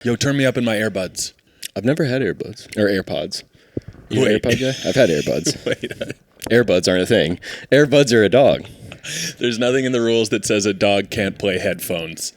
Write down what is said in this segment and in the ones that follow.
Yo, turn me up in my earbuds. I've never had earbuds or AirPods. You an Wait. AirPod guy? I've had earbuds. Wait. Earbuds aren't a thing. Earbuds are a dog. There's nothing in the rules that says a dog can't play headphones.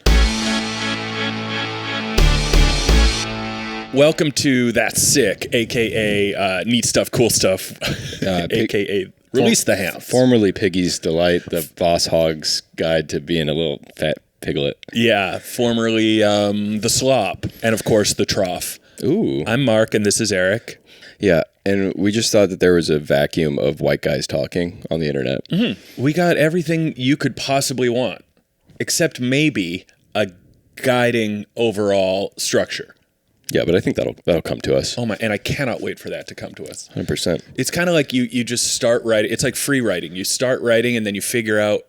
Welcome to That's Sick, a.k.a. Neat Stuff, Cool Stuff, a.k.a. Release the Hounds. Formerly Piggy's Delight, the boss hog's guide to being a little fat piglet. Yeah, formerly The Slop, and of course The Trough. Ooh. I'm Mark, and this is Erik. Yeah, and we just thought that there was a vacuum of white guys talking on the internet. Mm-hmm. We got everything you could possibly want, except maybe a guiding overall structure. Yeah, but I think that'll come to us. Oh my! And I cannot wait for that to come to us. 100%. It's kind of like you just start writing. It's like free writing. You start writing and then you figure out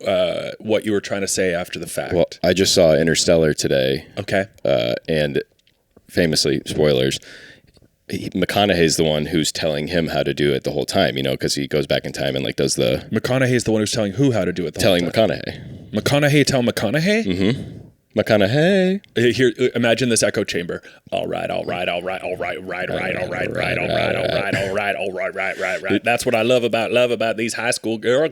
what you were trying to say after the fact. Well, I just saw Interstellar today. Okay. And famously, spoilers, McConaughey's the one who's telling him how to do it the whole time, because he goes back in time and does the... McConaughey's the one who's telling who how to do it the whole time. McConaughey. McConaughey tell McConaughey? Mm-hmm. McConaughey. Here, imagine this echo chamber. All right. That's what I love about these high school girls.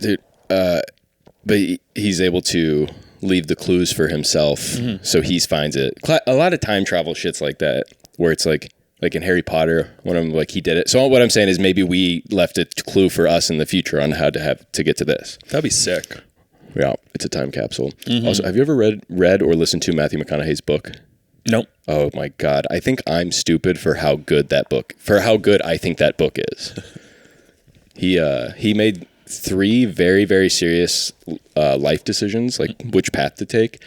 Dude, but he's able to leave the clues for himself, so he finds it. A lot of time travel shits like that, where it's like in Harry Potter, one of them, he did it. So what I'm saying is maybe we left a clue for us in the future on how to get to this. That'd be sick. Yeah, it's a time capsule. Mm-hmm. Also, have you ever read or listened to Matthew McConaughey's book? Nope. Oh my God. I think I'm stupid for how good I think that book is. He made 3 very, very serious life decisions, like which path to take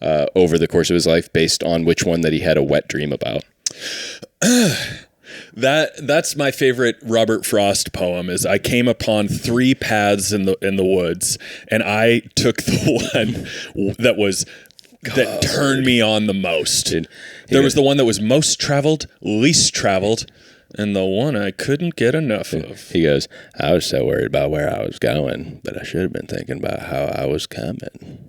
over the course of his life based on which one that he had a wet dream about. That's my favorite Robert Frost poem. Is I came upon 3 paths in the woods, and I took the one that turned me on the most. Dude, there was the one that was most traveled, least traveled, and the one I couldn't get enough of. He goes, I was so worried about where I was going, but I should have been thinking about how I was coming.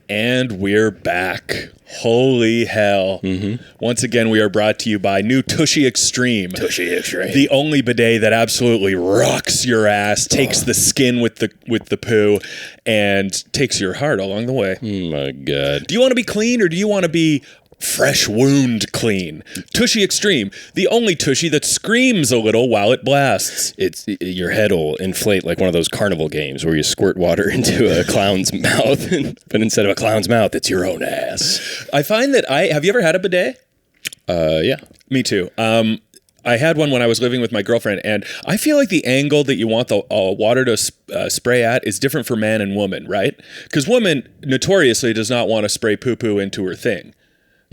And we're back. Holy hell. Mm-hmm. Once again, we are brought to you by New Tushy Extreme. Tushy Extreme. The only bidet that absolutely rocks your ass, takes the skin with the poo, and takes your heart along the way. Oh my God. Do you want to be clean or do you want to be fresh wound clean? Tushy Extreme, the only tushy that screams a little while it blasts. Your head will inflate like one of those carnival games where you squirt water into a clown's mouth, but instead of a clown's mouth, it's your own ass. I find that have you ever had a bidet? Yeah. Me too. I had one when I was living with my girlfriend, and I feel like the angle that you want the water to spray at is different for man and woman, right? Because woman notoriously does not want to spray poo-poo into her thing.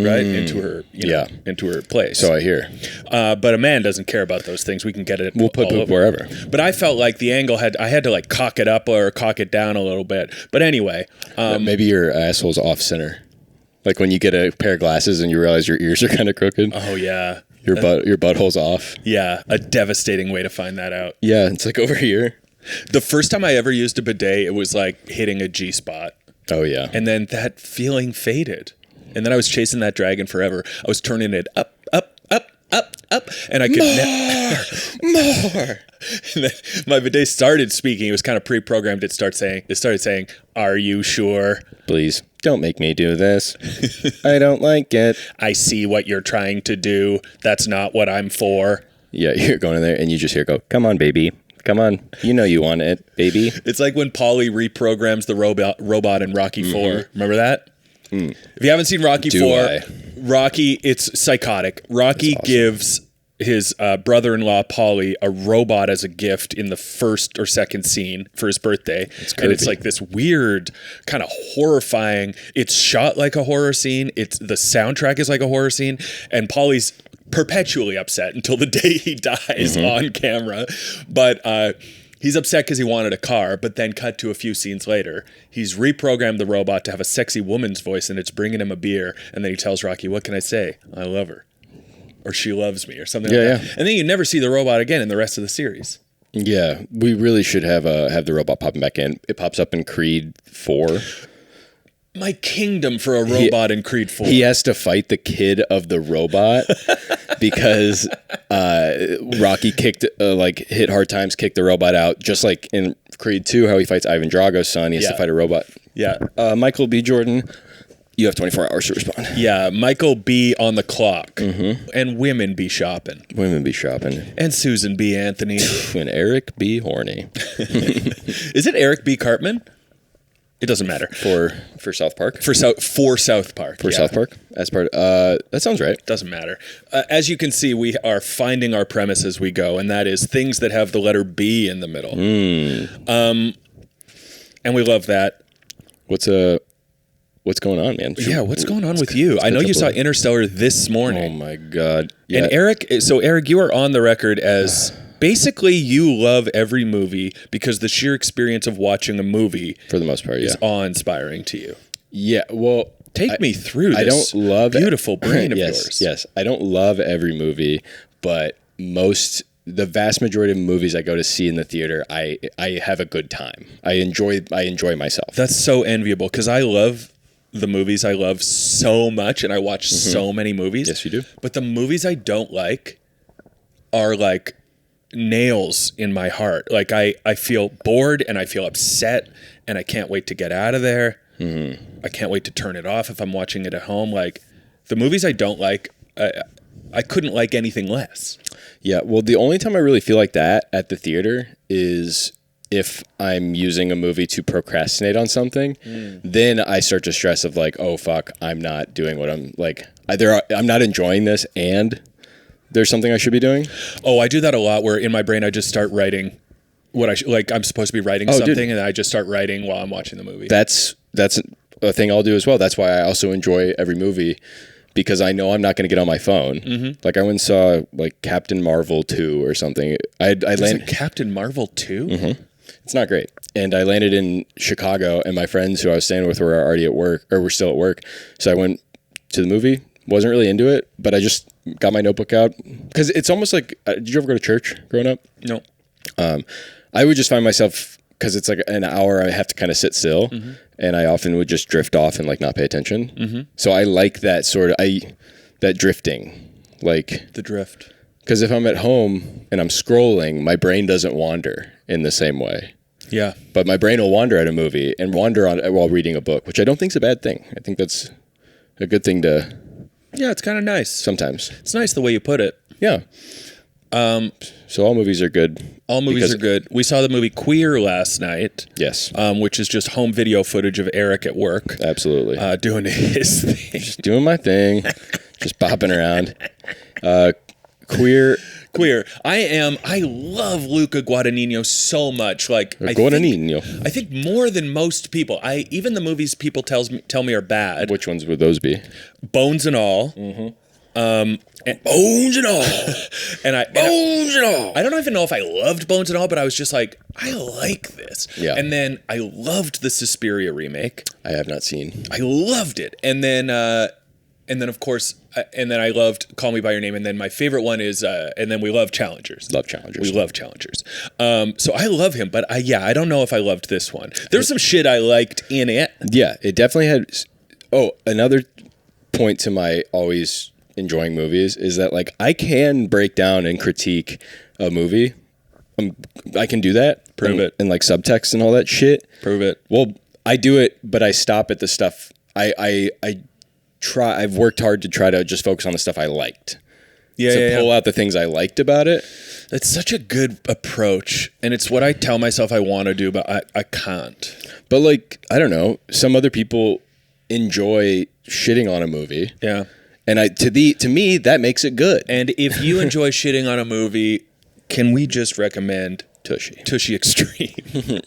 Right? Into her place. So I hear. But a man doesn't care about those things. We can get it. We'll put poop wherever. But I felt like the angle I had to cock it up or cock it down a little bit. But anyway. Maybe your asshole's off center. Like when you get a pair of glasses and you realize your ears are kind of crooked. Oh, yeah. Your butthole's off. Yeah. A devastating way to find that out. Yeah. It's like over here. The first time I ever used a bidet, it was like hitting a G-spot. Oh, yeah. And then that feeling faded. And then I was chasing that dragon forever. I was turning it up, and I could more. And then my bidet started speaking. It was kind of pre-programmed. It started saying, "Are you sure? Please don't make me do this. I don't like it. I see what you're trying to do. That's not what I'm for." Yeah, you're going in there and you just hear go, "Come on, baby. Come on. You know you want it, baby." It's like when Paulie reprograms the robot in Rocky IV. Remember that? If you haven't seen Rocky IV, Rocky, it's psychotic. Rocky gives his brother-in-law, Paulie, a robot as a gift in the first or second scene for his birthday. And it's like this weird, kind of horrifying, it's shot like a horror scene. The soundtrack is like a horror scene. And Paulie's perpetually upset until the day he dies on camera. But he's upset because he wanted a car, but then cut to a few scenes later. He's reprogrammed the robot to have a sexy woman's voice, and it's bringing him a beer. And then he tells Rocky, "What can I say? I love her." Or "She loves me," or something like that. And then you never see the robot again in the rest of the series. Yeah, we really should have the robot popping back in. It pops up in Creed 4. my kingdom for a robot in Creed 4. He has to fight the kid of the robot because Rocky hit hard times, kicked the robot out, just like in Creed 2, how he fights Ivan Drago's son. He has to fight a robot. Yeah. Michael B. Jordan, you have 24 hours to respond. Yeah, Michael B. on the clock. And women be shopping. Women be shopping. And Susan B. Anthony. And Erik B. Horny. Is it Eric B. Cartman? It doesn't matter. For South Park? For South Park. For South Park? As part that sounds right. Doesn't matter. As you can see, we are finding our premise as we go, and that is things that have the letter B in the middle. And we love that. What's going on, man? Yeah, what's going on with you? I know you saw Interstellar this morning. Oh my God. Yeah. And Eric, you are on the record as basically you love every movie because the sheer experience of watching a movie, for the most part, is awe-inspiring to you. Yeah, well, take me through this. I don't love beautiful brain of yours. Yes, I don't love every movie, but the vast majority of movies I go to see in the theater, I have a good time. I enjoy myself. That's so enviable because I love the movies I love so much, and I watch so many movies. Yes, you do. But the movies I don't like are like nails in my heart. Like I feel bored and I feel upset and I can't wait to get out of there. I can't wait to turn it off if I'm watching it at home. Like the movies I don't like, I couldn't like anything less. Yeah, well, the only time I really feel like that at the theater is if I'm using a movie to procrastinate on something. Then I start to stress of like, oh fuck, I'm not doing what I'm like. I'm not enjoying this, and there's something I should be doing. Oh, I do that a lot. Where in my brain I just start writing what I'm supposed to be writing something, and I just start writing while I'm watching the movie. That's a thing I'll do as well. That's why I also enjoy every movie, because I know I'm not going to get on my phone. Like I went and saw like Captain Marvel 2 or something. I landed Captain Marvel 2. It's not great. And I landed in Chicago, and my friends who I was staying with were already at work, or were still at work. So I went to the movie. Wasn't really into it, but I just got my notebook out, because it's almost like, did you ever go to church growing up? No. I would just find myself, because it's like an hour I have to kind of sit still, and I often would just drift off and like not pay attention. So I like that that drifting, like the drift. Because if I'm at home and I'm scrolling, my brain doesn't wander in the same way. Yeah. But my brain will wander at a movie and wander while reading a book, which I don't think is a bad thing. I think that's a good thing to... Yeah, it's kind of nice. Sometimes. It's nice the way you put it. Yeah. So all movies are good. All movies are good. We saw the movie Queer last night. Yes. Which is just home video footage of Erik at work. Absolutely. Doing his thing. Just doing my thing. Just bopping around. Queer. I love Luca Guadagnino so much. Like I think more than most people. Even the movies people tell me are bad. Which ones would those be? Bones and All. Bones and All. Bones and All. I don't even know if I loved Bones and All, but I was just like, I like this. Yeah. And then I loved the Suspiria remake. I have not seen. I loved it. And then of course, and then I loved Call Me by Your Name. And then my favorite one is, and then we love Challengers. We love Challengers. So I love him, but I don't know if I loved this one. There's some shit I liked in it. Yeah, it definitely had. Oh, another point to my always enjoying movies is that like I can break down and critique a movie. I can do that. Prove it. And like subtext and all that shit. Prove it. Well, I do it, but I stop at the stuff. I've worked hard to try to just focus on the stuff I liked. Pull out the things I liked about it. It's such a good approach, and it's what I tell myself I want to do, but I can't. But like, I don't know, some other people enjoy shitting on a movie. Yeah. And to me, that makes it good. And if you enjoy shitting on a movie, can we just recommend Tushy Extreme?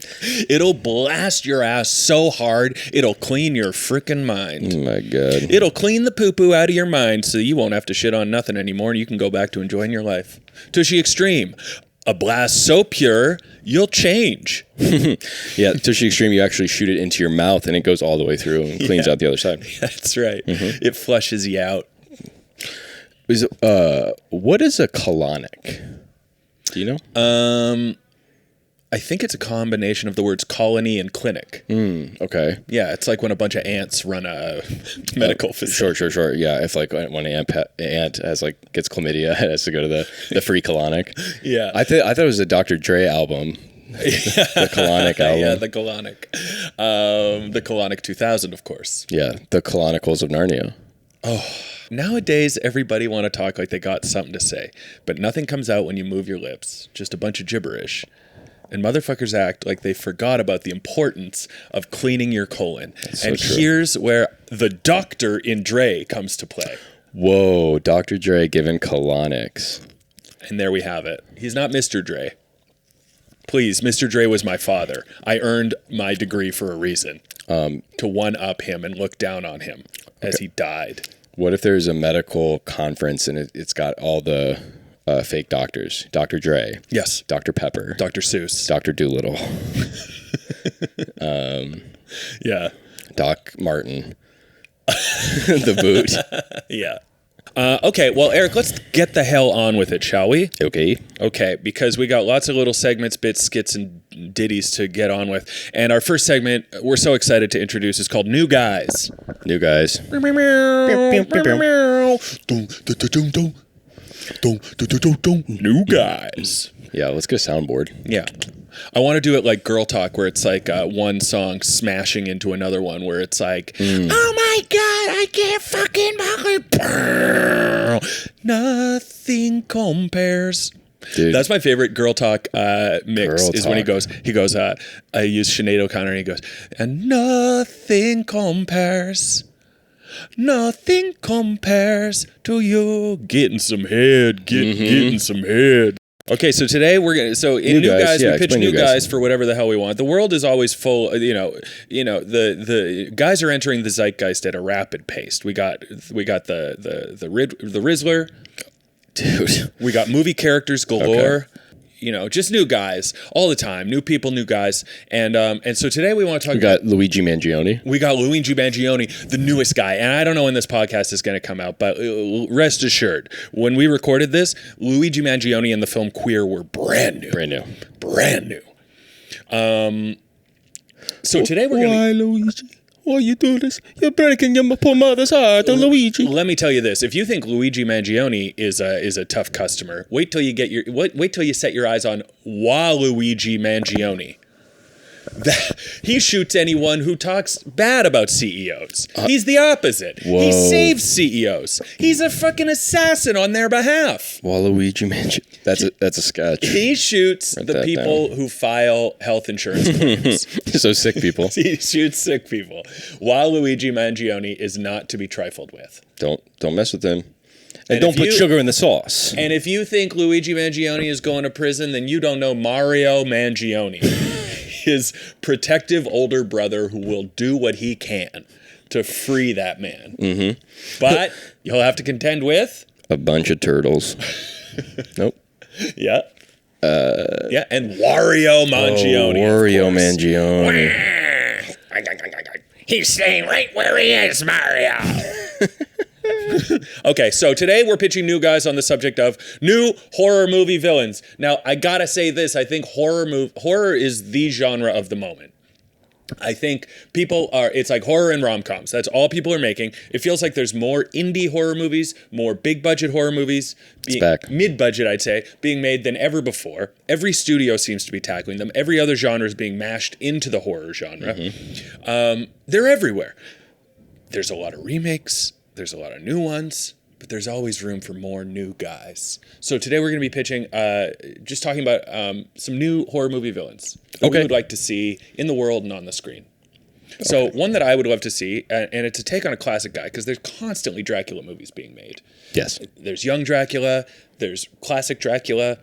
It'll blast your ass so hard, it'll clean your freaking mind. Oh my God. It'll clean the poo-poo out of your mind so you won't have to shit on nothing anymore and you can go back to enjoying your life. Tushy Extreme. A blast so pure, you'll change. Yeah, Tushy Extreme, you actually shoot it into your mouth and it goes all the way through and cleans out the other side. That's right. It flushes you out. What is a colonic? Do you know? I think it's a combination of the words colony and clinic. Okay. Yeah, it's like when a bunch of ants run a medical facility. Sure. Yeah, if like when an ant has like gets chlamydia, it has to go to the free colonic. Yeah. I thought it was a Dr. Dre album. The colonic album. Yeah, the colonic. The colonic 2000, of course. Yeah, the colonicals of Narnia. Oh, nowadays everybody want to talk like they got something to say, but nothing comes out when you move your lips. Just a bunch of gibberish. And motherfuckers act like they forgot about the importance of cleaning your colon. That's and so true. Here's where the doctor in Dre comes to play. Whoa, Dr. Dre giving colonics. And there we have it. He's not Mr. Dre. Please, Mr. Dre was my father. I earned my degree for a reason. To one-up him and look down on him as he died. What if there's a medical conference and it's got all the fake doctors? Dr. Dre. Yes. Dr. Pepper. Dr. Seuss. Dr. Doolittle. Yeah. Doc Martin. The boot. Yeah. Okay, well, Eric, let's get the hell on with it, shall we? Okay, because we got lots of little segments, bits, skits, and ditties to get on with. And our first segment, we're so excited to introduce, is called New Guys. New Guys. New Guys. Yeah, let's get a soundboard. Yeah. I want to do it like Girl Talk, where it's like one song smashing into another one, where it's like, oh my God, I can't fucking believe nothing compares. Dude. That's my favorite Girl Talk mix. Girl is when he Talk. goes, I use Sinead O'Connor, and he goes, and nothing compares. Nothing compares to you getting some head, getting some head. Okay, so today we're gonna. So in New Guys, we pitch New Guys for whatever the hell we want. The world is always full. The guys are entering the zeitgeist at a rapid pace. We got the Rizzler, Dude. we got movie characters galore. Okay. Just new guys all the time. New people, new guys. And so today we want to talk about... Luigi Mangione. We got Luigi Mangione, the newest guy. And I don't know when this podcast is going to come out, but rest assured, when we recorded this, Luigi Mangione and the film Queer were brand new. Brand new. So today we're going to... Why, Luigi? Why you do this? You're breaking your poor mother's heart, Luigi. Let me tell you this: if you think Luigi Mangione is a tough customer, wait till you set your eyes on Waluigi Mangione. He shoots anyone who talks bad about CEOs. He's the opposite. Whoa. He saves CEOs. He's a fucking assassin on their behalf. Waluigi Mangione. That's a sketch. He shoots the people who file health insurance claims. So sick people. He shoots sick people. Waluigi Mangione is not to be trifled with. Don't mess with him. And don't put sugar in the sauce. And if you think Luigi Mangione is going to prison, then you don't know Mario Mangione. His protective older brother who will do what he can to free that man. Mm-hmm. But you'll have to contend with... a bunch of turtles. Nope. Yeah. Yeah, and Wario Mangione. Wario Mangione. He's staying right where he is, Mario. Okay, so today we're pitching New Guys on the subject of new horror movie villains. Now, I gotta say this, I think horror is the genre of the moment. I think it's like horror and rom-coms. That's all people are making. It feels like there's more indie horror movies, more big-budget horror movies, mid-budget, I'd say, being made than ever before. Every studio seems to be tackling them. Every other genre is being mashed into the horror genre. Mm-hmm. They're everywhere. There's a lot of remakes. There's a lot of new ones, but there's always room for more new guys. So today we're going to be pitching, just talking about some new horror movie villains that we would like to see in the world and on the screen. Okay. So one that I would love to see, and it's a take on a classic guy, because there's constantly Dracula movies being made. Yes. There's young Dracula, there's classic Dracula.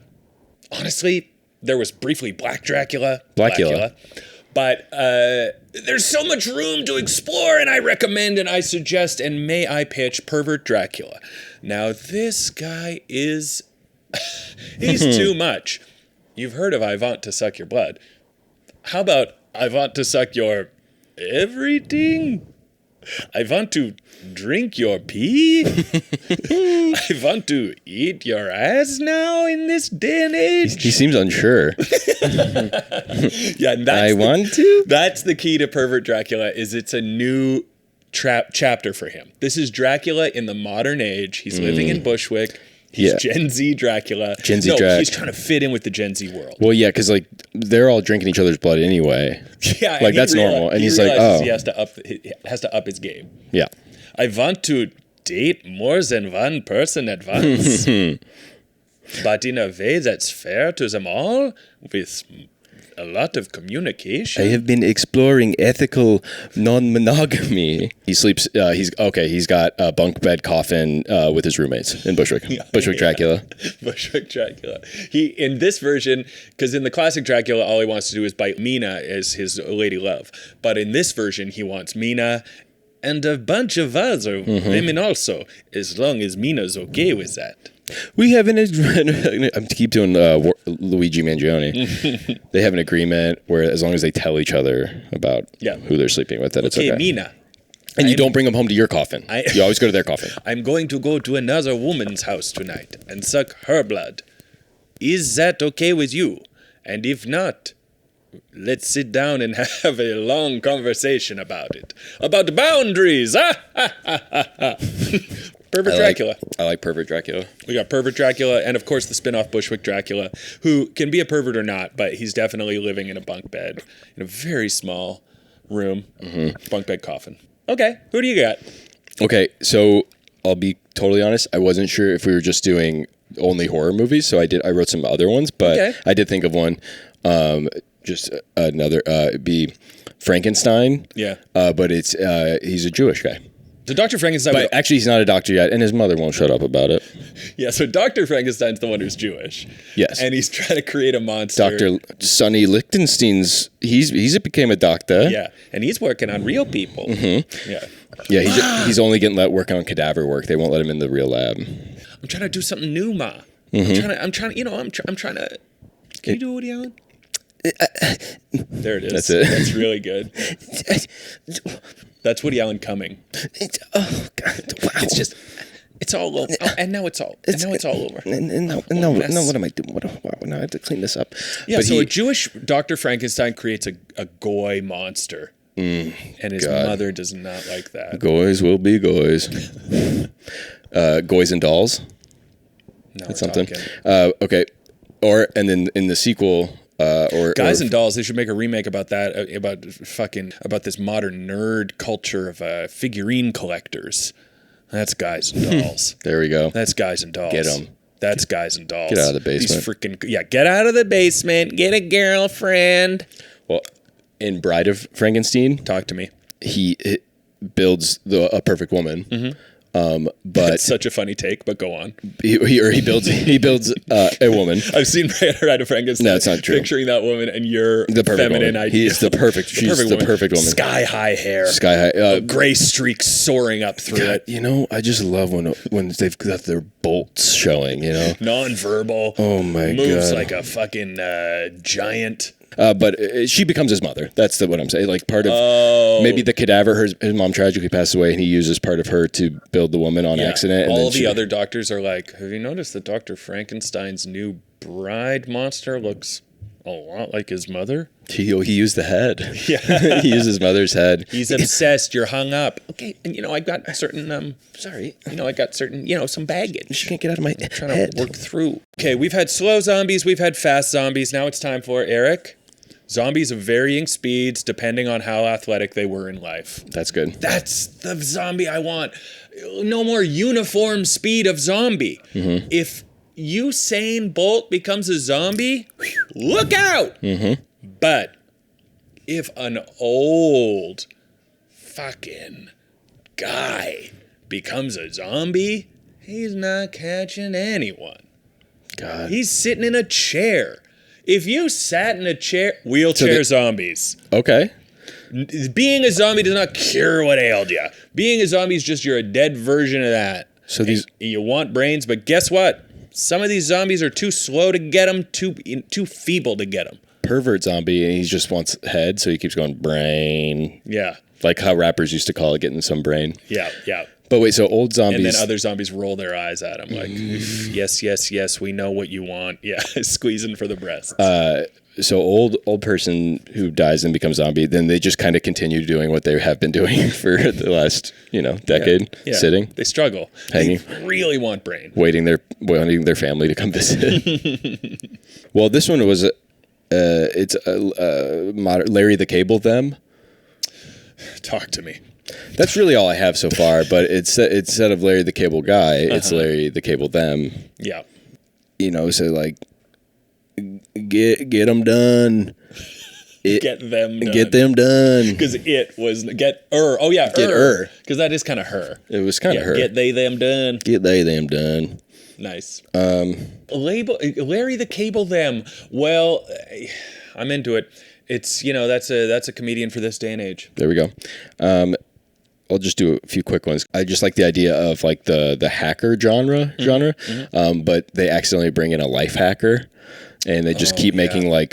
Honestly, there was briefly Black Dracula. Blackula. But there's so much room to explore, and I recommend and I suggest and may I pitch Pervert Dracula. Now, this guy is... he's too much. You've heard of I Want to Suck Your Blood. How about I Want to Suck Your Everything? I want to drink your pee. I want to eat your ass now in this day and age. He seems unsure. Yeah, and that's the key to Pervert Dracula. Is it's a new chapter for him. This is Dracula in the modern age. He's living in Bushwick. He's Gen Z Dracula. Gen Z Dracula. He's trying to fit in with the Gen Z world. Well, yeah, because like they're all drinking each other's blood anyway. Yeah, like that's normal. And he's like, oh, he has to up his game. Yeah. I want to date more than one person at once, but in a way that's fair to them all, with a lot of communication. I have been exploring ethical non-monogamy. He sleeps. He's got a bunk bed coffin with his roommates in Bushwick. Bushwick Dracula. Bushwick Dracula. He in this version, because in the classic Dracula, all he wants to do is bite Mina as his lady love. But in this version, he wants Mina and a bunch of other women also, as long as Mina's okay with that. We have I keep doing Luigi Mangione. They have an agreement where as long as they tell each other about who they're sleeping with, that it's okay. Mina. And you don't bring them home to your coffin. You always go to their coffin. I'm going to go to another woman's house tonight and suck her blood. Is that okay with you? And if not, let's sit down and have a long conversation about it. About boundaries. Pervert Dracula. I like Pervert Dracula. We got Pervert Dracula and, of course, the spin-off Bushwick Dracula, who can be a pervert or not, but he's definitely living in a bunk bed in a very small room, bunk bed coffin. Okay, who do you got? Okay, so I'll be totally honest. I wasn't sure if we were just doing only horror movies, so I wrote some other ones, but I did think of one. Just another, it'd be Frankenstein. Yeah. But he's a Jewish guy. So Dr. Frankenstein... But actually, he's not a doctor yet, and his mother won't shut up about it. Yeah, so Dr. Frankenstein's the one who's Jewish. Yes. And he's trying to create a monster. Dr. Sonny Lichtenstein's... He's became a doctor. Yeah, and he's working on real people. Mm-hmm. Yeah. Yeah, he's only getting let work on cadaver work. They won't let him in the real lab. I'm trying to do something new, Ma. I'm trying to... Can you do Woody Allen? There it is. That's it. That's really good. That's Woody Allen coming. Oh God! Wow. It's just, it's all over. Oh, and now it's all over. And now, what am I doing? Now I have to clean this up. Yeah. But so a Jewish Dr. Frankenstein creates a goy monster, and his mother does not like that. Goys will be goys. Goys and dolls. No, that's something. Okay. And then in the sequel. Guys and Dolls, they should make a remake about that, about this modern nerd culture of figurine collectors. That's Guys and Dolls. There we go. That's Guys and Dolls. Get them. That's Guys and Dolls. Get out of the basement. Get out of the basement. Get a girlfriend. Well, in Bride of Frankenstein, talk to me. He builds a perfect woman. But that's such a funny take, but go on. He builds a woman. I've seen Bride of Frankenstein. No, it's not true. Picturing that woman and your the feminine idea. He is the perfect. She's the perfect woman. Sky high hair. Sky high. Gray streaks soaring up through it. You know, I just love when they've got their bolts showing. You know, nonverbal. Oh my God. Moves like a fucking giant. But she becomes his mother. That's what I'm saying. Like part of maybe the cadaver. His mom tragically passed away, and he uses part of her to build the woman on accident. And all the other doctors are like, "Have you noticed that Dr. Frankenstein's new bride monster looks a lot like his mother?" He used the head. Yeah, he used his mother's head. He's obsessed. You're hung up. Okay, and I got certain. Sorry, I got certain. Some baggage. She can't get out of my head. Trying to work through. Okay, we've had slow zombies. We've had fast zombies. Now it's time for Erik. Zombies of varying speeds depending on how athletic they were in life. That's good. That's the zombie I want. No more uniform speed of zombie. Mm-hmm. If Usain Bolt becomes a zombie, look out! Mm-hmm. But if an old fucking guy becomes a zombie, he's not catching anyone. God. He's sitting in a chair. If you sat in a chair, wheelchair zombies. Okay. Being a zombie does not cure what ailed you. Being a zombie is just you're a dead version of that. So you want brains, but guess what? Some of these zombies are too slow to get them, too feeble to get them. Pervert zombie, and he just wants head, so he keeps going brain. Yeah. Like how rappers used to call it getting some brain. Yeah, yeah. But wait, so old zombies. And then other zombies roll their eyes at him like, yes, yes, yes, we know what you want. Yeah, squeezing for the breasts. So old person who dies and becomes zombie, then they just kind of continue doing what they have been doing for the last, decade, sitting. They struggle. Hanging. They really want brain. Wanting their family to come visit. Well, this one was, it's Larry the Cable Them. Talk to me. That's really all I have so far, but it's instead of Larry the Cable Guy, it's Larry the Cable Them. Yeah. So like, get them done. Get them done. Get them done. Because it was get her. Oh yeah, get her. Because that is kind of her. It was kind of her. Get they them done. Get they them done. Nice. Larry the Cable Them. Well, I'm into it. It's that's a comedian for this day and age. There we go. I'll just do a few quick ones. I just like the idea of like the hacker genre, but they accidentally bring in a life hacker, and they just keep making like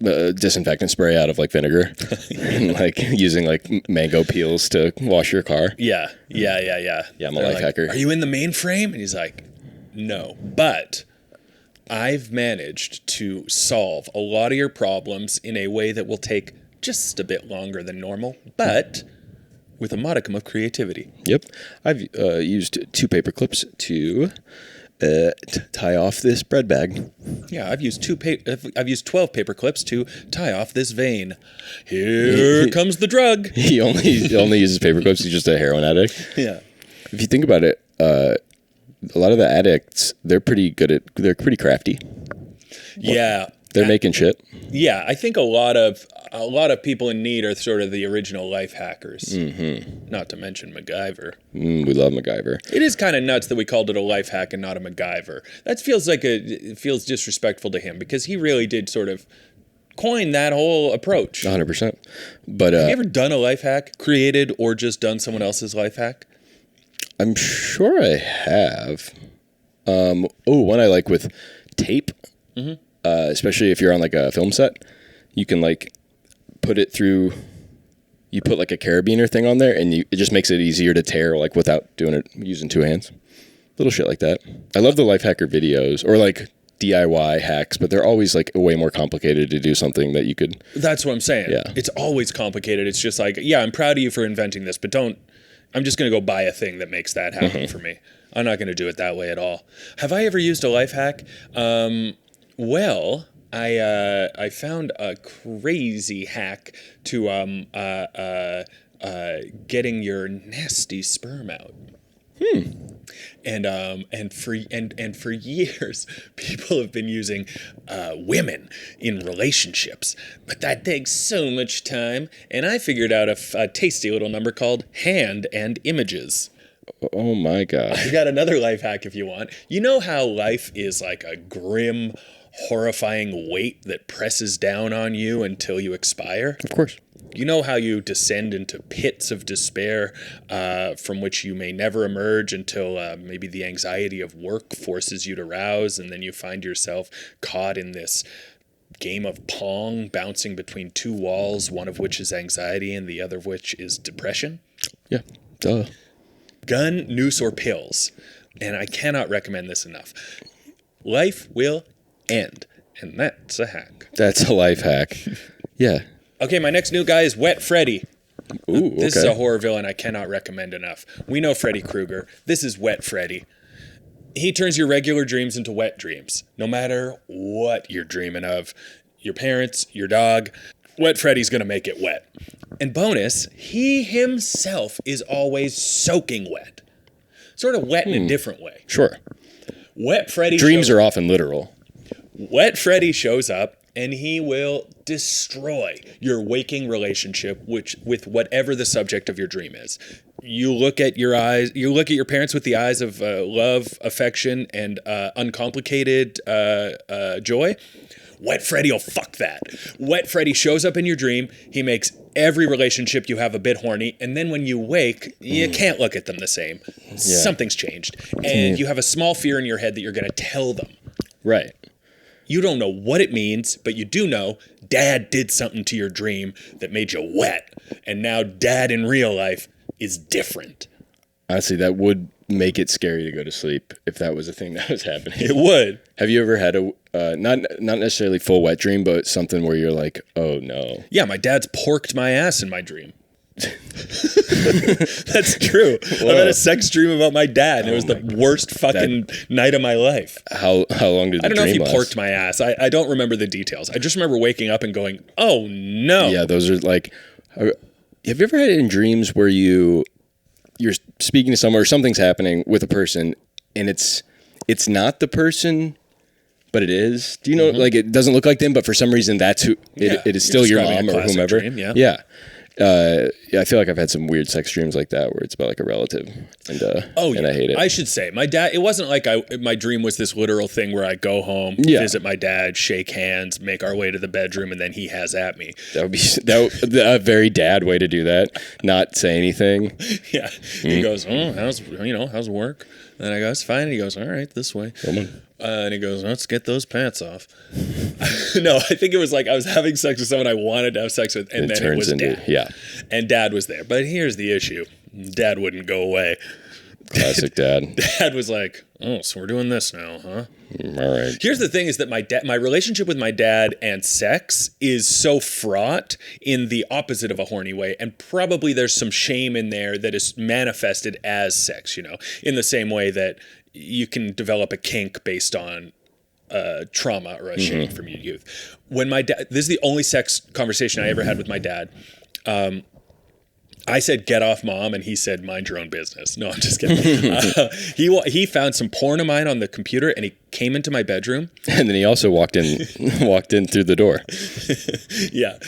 disinfectant spray out of like vinegar, and like using like mango peels to wash your car. Yeah. Yeah, I'm a life hacker. Are you in the mainframe? And he's like, no, but I've managed to solve a lot of your problems in a way that will take just a bit longer than normal, but with a modicum of creativity. Yep. I've used 2 paper clips to tie off this bread bag. Yeah, I've used 12 paper clips to tie off this vein. Here comes the drug. He only uses paper clips. He's just a heroin addict. Yeah. If you think about it, a lot of the addicts, they're pretty crafty. Yeah. They're making shit. Yeah, I think a lot of people in need are sort of the original life hackers. Mm-hmm. Not to mention MacGyver. We love MacGyver. It is kind of nuts that we called it a life hack and not a MacGyver. That feels disrespectful to him because he really did sort of coin that whole approach. 100%. But have you ever done a life hack, created or just done someone else's life hack? I'm sure I have. One I like with tape. Mm-hmm. Especially if you're on like a film set, you can like put it through. You put like a carabiner thing on there, and it just makes it easier to tear like without doing it using 2 hands. Little shit like that. I love the life hacker videos or like DIY hacks, but they're always like way more complicated to do something that you could. That's what I'm saying. Yeah, it's always complicated. It's just like, yeah, I'm proud of you for inventing this, but I'm just going to go buy a thing that makes that happen for me. I'm not going to do it that way at all. Have I ever used a life hack? Well, I found a crazy hack to getting your nasty sperm out. And for years, people have been using women in relationships, but that takes so much time. And I figured out a tasty little number called hand and images. Oh my God! I got another life hack if you want. You know how life is like a grim, horrifying weight that presses down on you until you expire? Of course. You know how you descend into pits of despair from which you may never emerge until maybe the anxiety of work forces you to rouse, and then you find yourself caught in this game of Pong, bouncing between 2 walls, one of which is anxiety and the other of which is depression? Yeah, duh. Gun, noose, or pills. And I cannot recommend this enough. Life will end, and that's a hack. That's a life hack. Yeah. Okay, my next new guy is Wet Freddy. Ooh, This is a horror villain I cannot recommend enough. We know Freddy Krueger. This is Wet Freddy. He turns your regular dreams into wet dreams. No matter what you're dreaming of, your parents, your dog, Wet Freddy's going to make it wet. And bonus, he himself is always soaking wet. Sort of wet in a different way. Sure. Wet Freddy Dreams are often literal. Wet Freddy shows up, and he will destroy your waking relationship with whatever the subject of your dream is. You look at your parents with the eyes of love, affection, and uncomplicated joy. Wet Freddy will fuck that. Wet Freddy shows up in your dream. He makes every relationship you have a bit horny. And then when you wake, you can't look at them the same. Yeah. Something's changed. And you have a small fear in your head that you're going to tell them. Right. You don't know what it means, but you do know dad did something to your dream that made you wet. And now dad in real life is different. Honestly, that would make it scary to go to sleep if that was a thing that was happening. It would. Have you ever had a, not necessarily full wet dream, but something where you're like, oh no. Yeah, my dad's porked my ass in my dream. That's true. Whoa. I had a sex dream about my dad, and it was the worst fucking night of my life. How long did the dream last? I don't know if he porked my ass. I don't remember the details. I just remember waking up and going, oh no. Yeah, those are like, have you ever had it in dreams where you're speaking to someone or something's happening with a person and it's not the person, but it is? Do you know, like it doesn't look like them, but for some reason that's who, it is still your mom or whomever. Dream, yeah. I feel like I've had some weird sex dreams like that where it's about like a relative, and I hate it. I should say, my dad. It wasn't like my dream was this literal thing where I go home, visit my dad, shake hands, make our way to the bedroom, and then he has at me. That would be a very dad way to do that. Not say anything. Yeah, he goes, "Oh, how's work?" And I go, "It's fine." And he goes, "All right, this way." And he goes, let's get those pants off. No, I think it was like I was having sex with someone I wanted to have sex with, and then it was Dad. Yeah. And Dad was there. But here's the issue. Dad wouldn't go away. Classic Dad. Dad was like, oh, so we're doing this now, huh? All right. Here's the thing is that my relationship with my dad and sex is so fraught in the opposite of a horny way. And probably there's some shame in there that is manifested as sex, in the same way that you can develop a kink based on trauma or a shame from your youth. When my dad, this is the only sex conversation I ever had with my dad. I said, get off mom. And he said, mind your own business. No, I'm just kidding. He found some porn of mine on the computer and he came into my bedroom. And then he also walked in through the door. Yeah.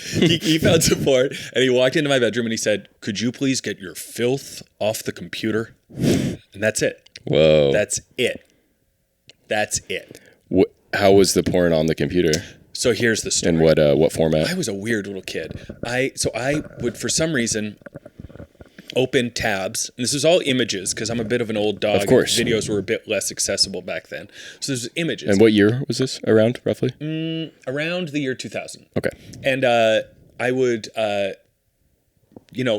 He found some porn and he walked into my bedroom and he said, could you please get your filth off the computer? And that's it. Whoa. That's it. How was the porn on the computer? So here's the story. And what format? I was a weird little kid. I would, for some reason, open tabs. And this was all images because I'm a bit of an old dog. Of course. Videos were a bit less accessible back then. So there's images. And what year was this around, roughly? Around the year 2000. Okay. And I would...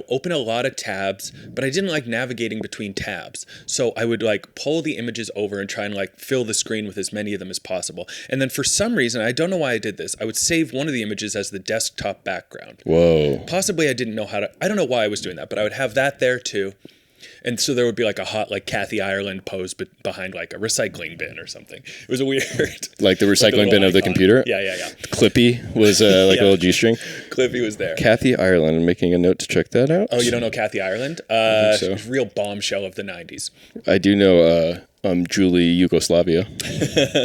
open a lot of tabs, but I didn't like navigating between tabs. So I would like pull the images over and try and like fill the screen with as many of them as possible. And then for some reason, I don't know why I did this, I would save one of the images as the desktop background. Whoa. Possibly I didn't know how to, I don't know why I was doing that, but I would have that there too. And so there would be like a hot, like Kathy Ireland pose behind like a recycling bin or something. It was a weird. Like the recycling bin of the computer? Yeah. Clippy was a little G-string. Clippy was there. Kathy Ireland, I'm making a note to check that out. Oh, you don't know Kathy Ireland? So. Real bombshell of the 90s. I do know Julie Yugoslavia.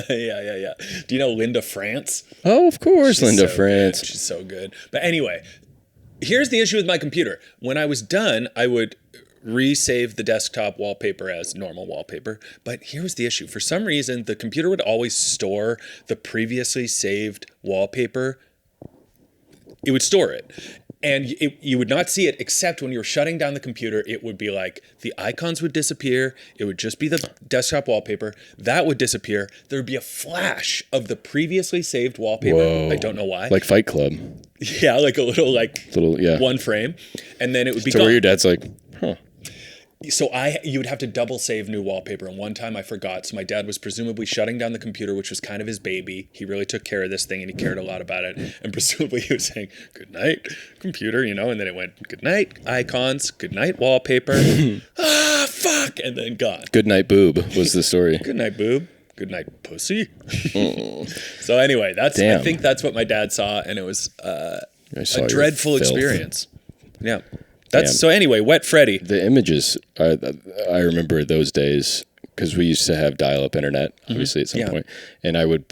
Yeah. Do you know Linda France? Oh, of course, Linda France. She's so good. But anyway, here's the issue with my computer. When I was done, I would resave the desktop wallpaper as normal wallpaper. But here was the issue. For some reason, the computer would always store the previously saved wallpaper. It would store it. And you would not see it except when you were shutting down the computer. It would be like the icons would disappear. It would just be the desktop wallpaper. That would disappear. There would be a flash of the previously saved wallpaper. Whoa. I don't know why. Like Fight Club. Yeah, like a little yeah. one frame. And then it would be so gone. Where your dad's like, huh. So you would have to double save new wallpaper. And one time I forgot. So my dad was presumably shutting down the computer, which was kind of his baby. He really took care of this thing and he cared a lot about it. And presumably he was saying, good night, computer, and then it went, good night, icons, good night, wallpaper. Fuck. And then gone. Good night, boob was the story. Good night, boob. Good night, pussy. So anyway, I think that's what my dad saw. And it was a dreadful experience. Yeah. So anyway, Wet Freddy. The images, I remember those days because we used to have dial-up internet, obviously at some point, and I would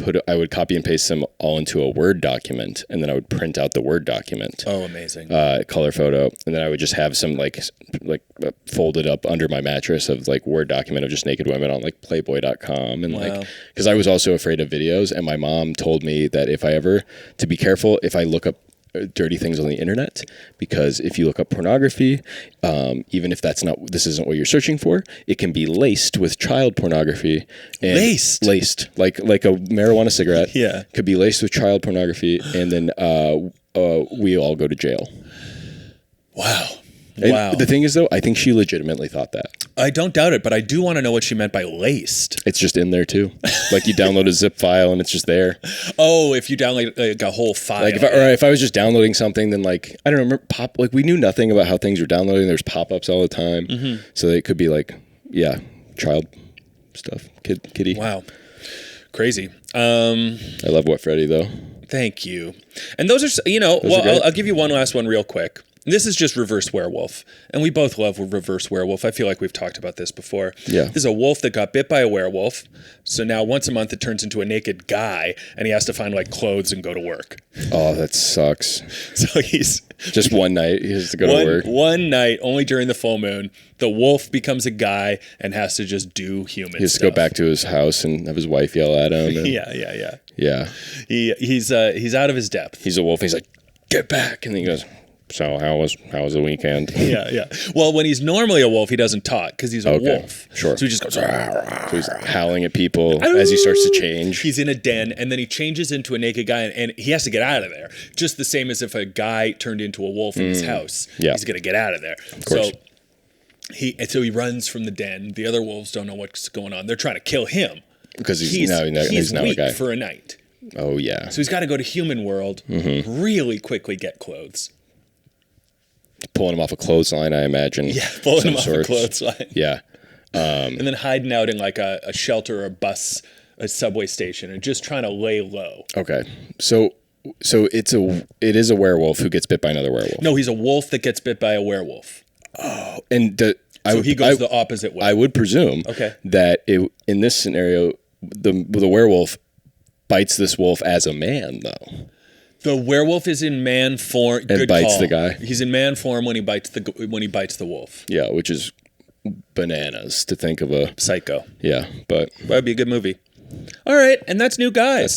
copy and paste them all into a Word document, and then I would print out the Word document. Oh, amazing! Color photo, and then I would just have some like folded up under my mattress of like Word document of just naked women on like Playboy.com, and like because I was also afraid of videos, and my mom told me that to be careful if I look up dirty things on the internet, because if you look up pornography, even if this isn't what you're searching for, it can be laced with child pornography. And laced like a marijuana cigarette. Yeah, could be laced with child pornography, and then we all go to jail. Wow. And the thing is, though, I think she legitimately thought that. I don't doubt it, but I do want to know what she meant by laced. It's just in there too. Like you download a zip file and it's just there. Oh, if you download like a whole file. Like if I was just downloading something, then like I don't remember we knew nothing about how things were downloading. There's pop-ups all the time, so it could be like child stuff, kiddie. Wow, crazy. I love What Freddy though. Thank you. And those are I'll give you one last one real quick. This is just reverse werewolf, and we both love reverse werewolf. I feel like we've talked about this before. Yeah. There's a wolf that got bit by a werewolf, so now once a month it turns into a naked guy, and he has to find like clothes and go to work. Oh, that sucks. So he's just one night he has to go to work. One night, only during the full moon, the wolf becomes a guy and has to just do human stuff. He has to go back to his house and have his wife yell at him. And, yeah. He's out of his depth. He's a wolf. He's like, get back, and then he goes, so how was the weekend? Yeah. Well, when he's normally a wolf, he doesn't talk because he's a wolf. Sure. So he just goes. So he's howling at people as he starts to change. He's in a den, and then he changes into a naked guy, and he has to get out of there. Just the same as if a guy turned into a wolf in his house. Yeah. He's going to get out of there. Of course. So he runs from the den. The other wolves don't know what's going on. They're trying to kill him because he's now weak a guy for a night. Oh yeah. So he's got to go to human world really quickly, get clothes. Pulling him off a clothesline, I imagine. Yeah, pulling him off a clothesline. Yeah. And then hiding out in like a shelter or a bus, a subway station, and just trying to lay low. Okay. So it is a werewolf who gets bit by another werewolf. No, he's a wolf that gets bit by a werewolf. Oh, and he goes the opposite way. I would presume that in this scenario, the werewolf bites this wolf as a man, though. The werewolf is in man form and bites the guy. He's in man form when he bites the wolf. Yeah, which is bananas to think of a psycho. Yeah, but that'd be a good movie. All right, and that's New Guys.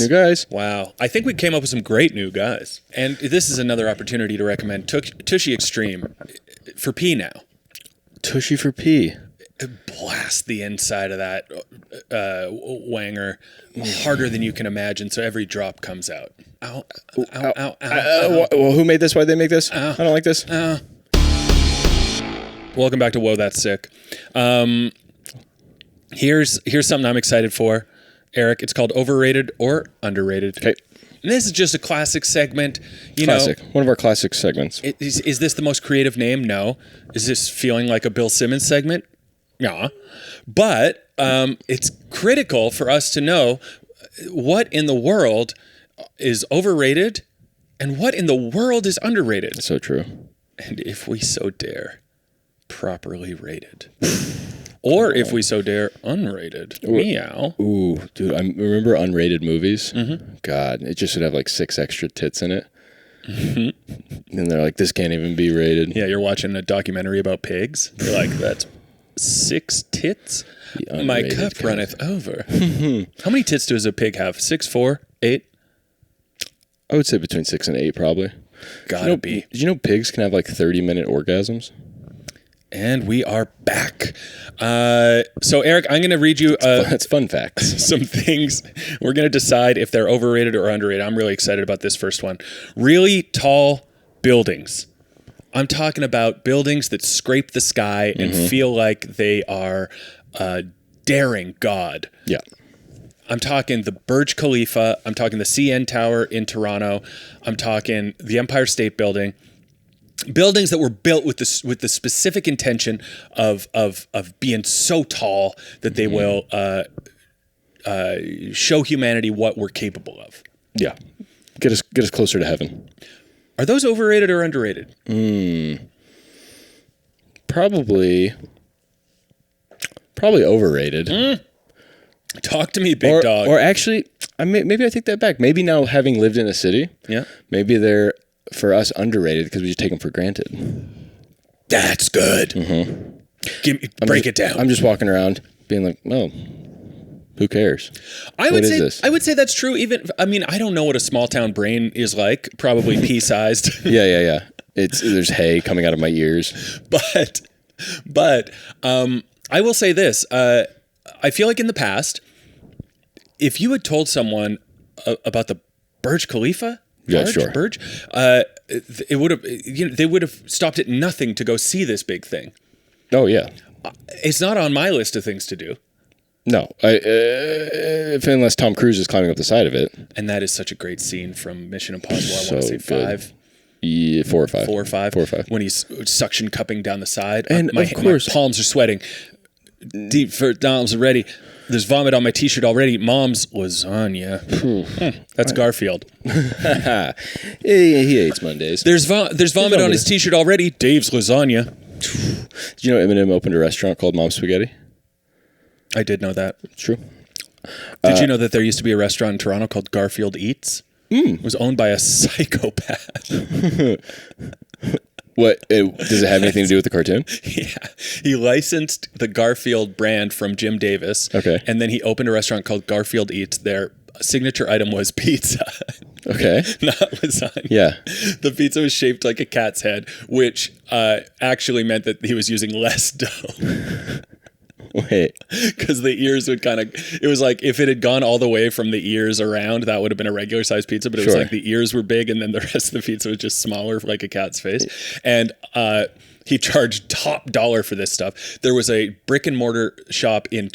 Wow, I think we came up with some great new guys. And this is another opportunity to recommend Tushy Extreme for pee now. Tushy for pee. Blast the inside of that wanger harder than you can imagine, so every drop comes out. Ow, ow, ow, ow, ow. Well, who made this? Why'd they make this? I don't like this. Welcome back to Whoa, That's Sick. Here's something I'm excited for, Eric. It's called Overrated or Underrated. Okay. And this is just a classic segment. One of our classic segments. Is this the most creative name? No. Is this feeling like a Bill Simmons segment? Yeah. But it's critical for us to know what in the world is overrated and what in the world is underrated. That's so true. And if we so dare, properly rated. Or if we so dare, unrated. Meow. Ooh, dude, I remember unrated movies. Mm-hmm. God, it just would have like 6 extra tits in it. Mm-hmm. And they're like, this can't even be rated. Yeah, you're watching a documentary about pigs. You're like, that's 6 tits? My cup runneth over. How many tits does a pig have? 6, 4, 8? I would say between 6 and 8, probably. Gotta be. Did you know pigs can have like 30-minute orgasms? And we are back. So, Eric, I'm going to read you... That's fun facts. Some things. We're going to decide if they're overrated or underrated. I'm really excited about this first one. Really tall buildings. I'm talking about buildings that scrape the sky and feel like they are daring God. Yeah. I'm talking the Burj Khalifa. I'm talking the CN Tower in Toronto. I'm talking the Empire State Building. Buildings that were built with the specific intention of being so tall that they will show humanity what we're capable of. Yeah, get us closer to heaven. Are those overrated or underrated? Probably overrated. Talk to me, big dog. Or actually, maybe I take that back. Maybe now having lived in a city, maybe they're, for us, underrated because we just take them for granted. That's good. Break it down. I'm just walking around being like, oh, Who cares? I would say that's true. Even, I mean, I don't know what a small town brain is like. Probably pea-sized. Yeah. There's hay coming out of my ears. But I will say this. I feel like in the past, if you had told someone about the Burj Khalifa, Burj, it would have, they would have stopped at nothing to go see this big thing. Oh yeah, it's not on my list of things to do. No, unless Tom Cruise is climbing up the side of it. And that is such a great scene from Mission Impossible. I want to say good. 5. Yeah, 4 or 5. When he's suction cupping down the side. And my palms are sweating. Deep arms are ready. There's vomit on my t-shirt already. Mom's lasagna. That's Garfield. He hates Mondays. There's vomit on his t-shirt already. Dave's lasagna. Did you know Eminem opened a restaurant called Mom's Spaghetti? I did know that. It's true. Did you know that there used to be a restaurant in Toronto called Garfield Eats? It was owned by a psychopath. What? Does it have anything to do with the cartoon? Yeah. He licensed the Garfield brand from Jim Davis. Okay. And then he opened a restaurant called Garfield Eats. Their signature item was pizza. Okay. Not lasagna. Yeah. The pizza was shaped like a cat's head, which actually meant that he was using less dough. Wait. Because the ears would it was like if it had gone all the way from the ears around, that would have been a regular sized pizza, but it was like the ears were big and then the rest of the pizza was just smaller, like a cat's face. And he charged top dollar for this stuff. There was a brick and mortar shop in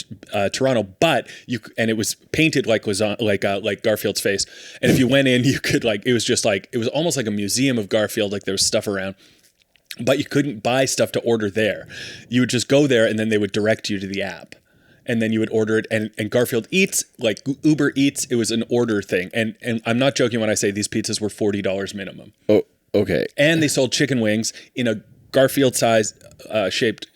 Toronto, but it was painted like Garfield's face. And if you went in, you could it was almost like a museum of Garfield, like there was stuff around. But you couldn't buy stuff to order there. You would just go there and then they would direct you to the app. And then you would order it. And Garfield Eats, like Uber Eats, it was an order thing. And I'm not joking when I say these pizzas were $40 minimum. Oh, okay. And they sold chicken wings in a Garfield size shaped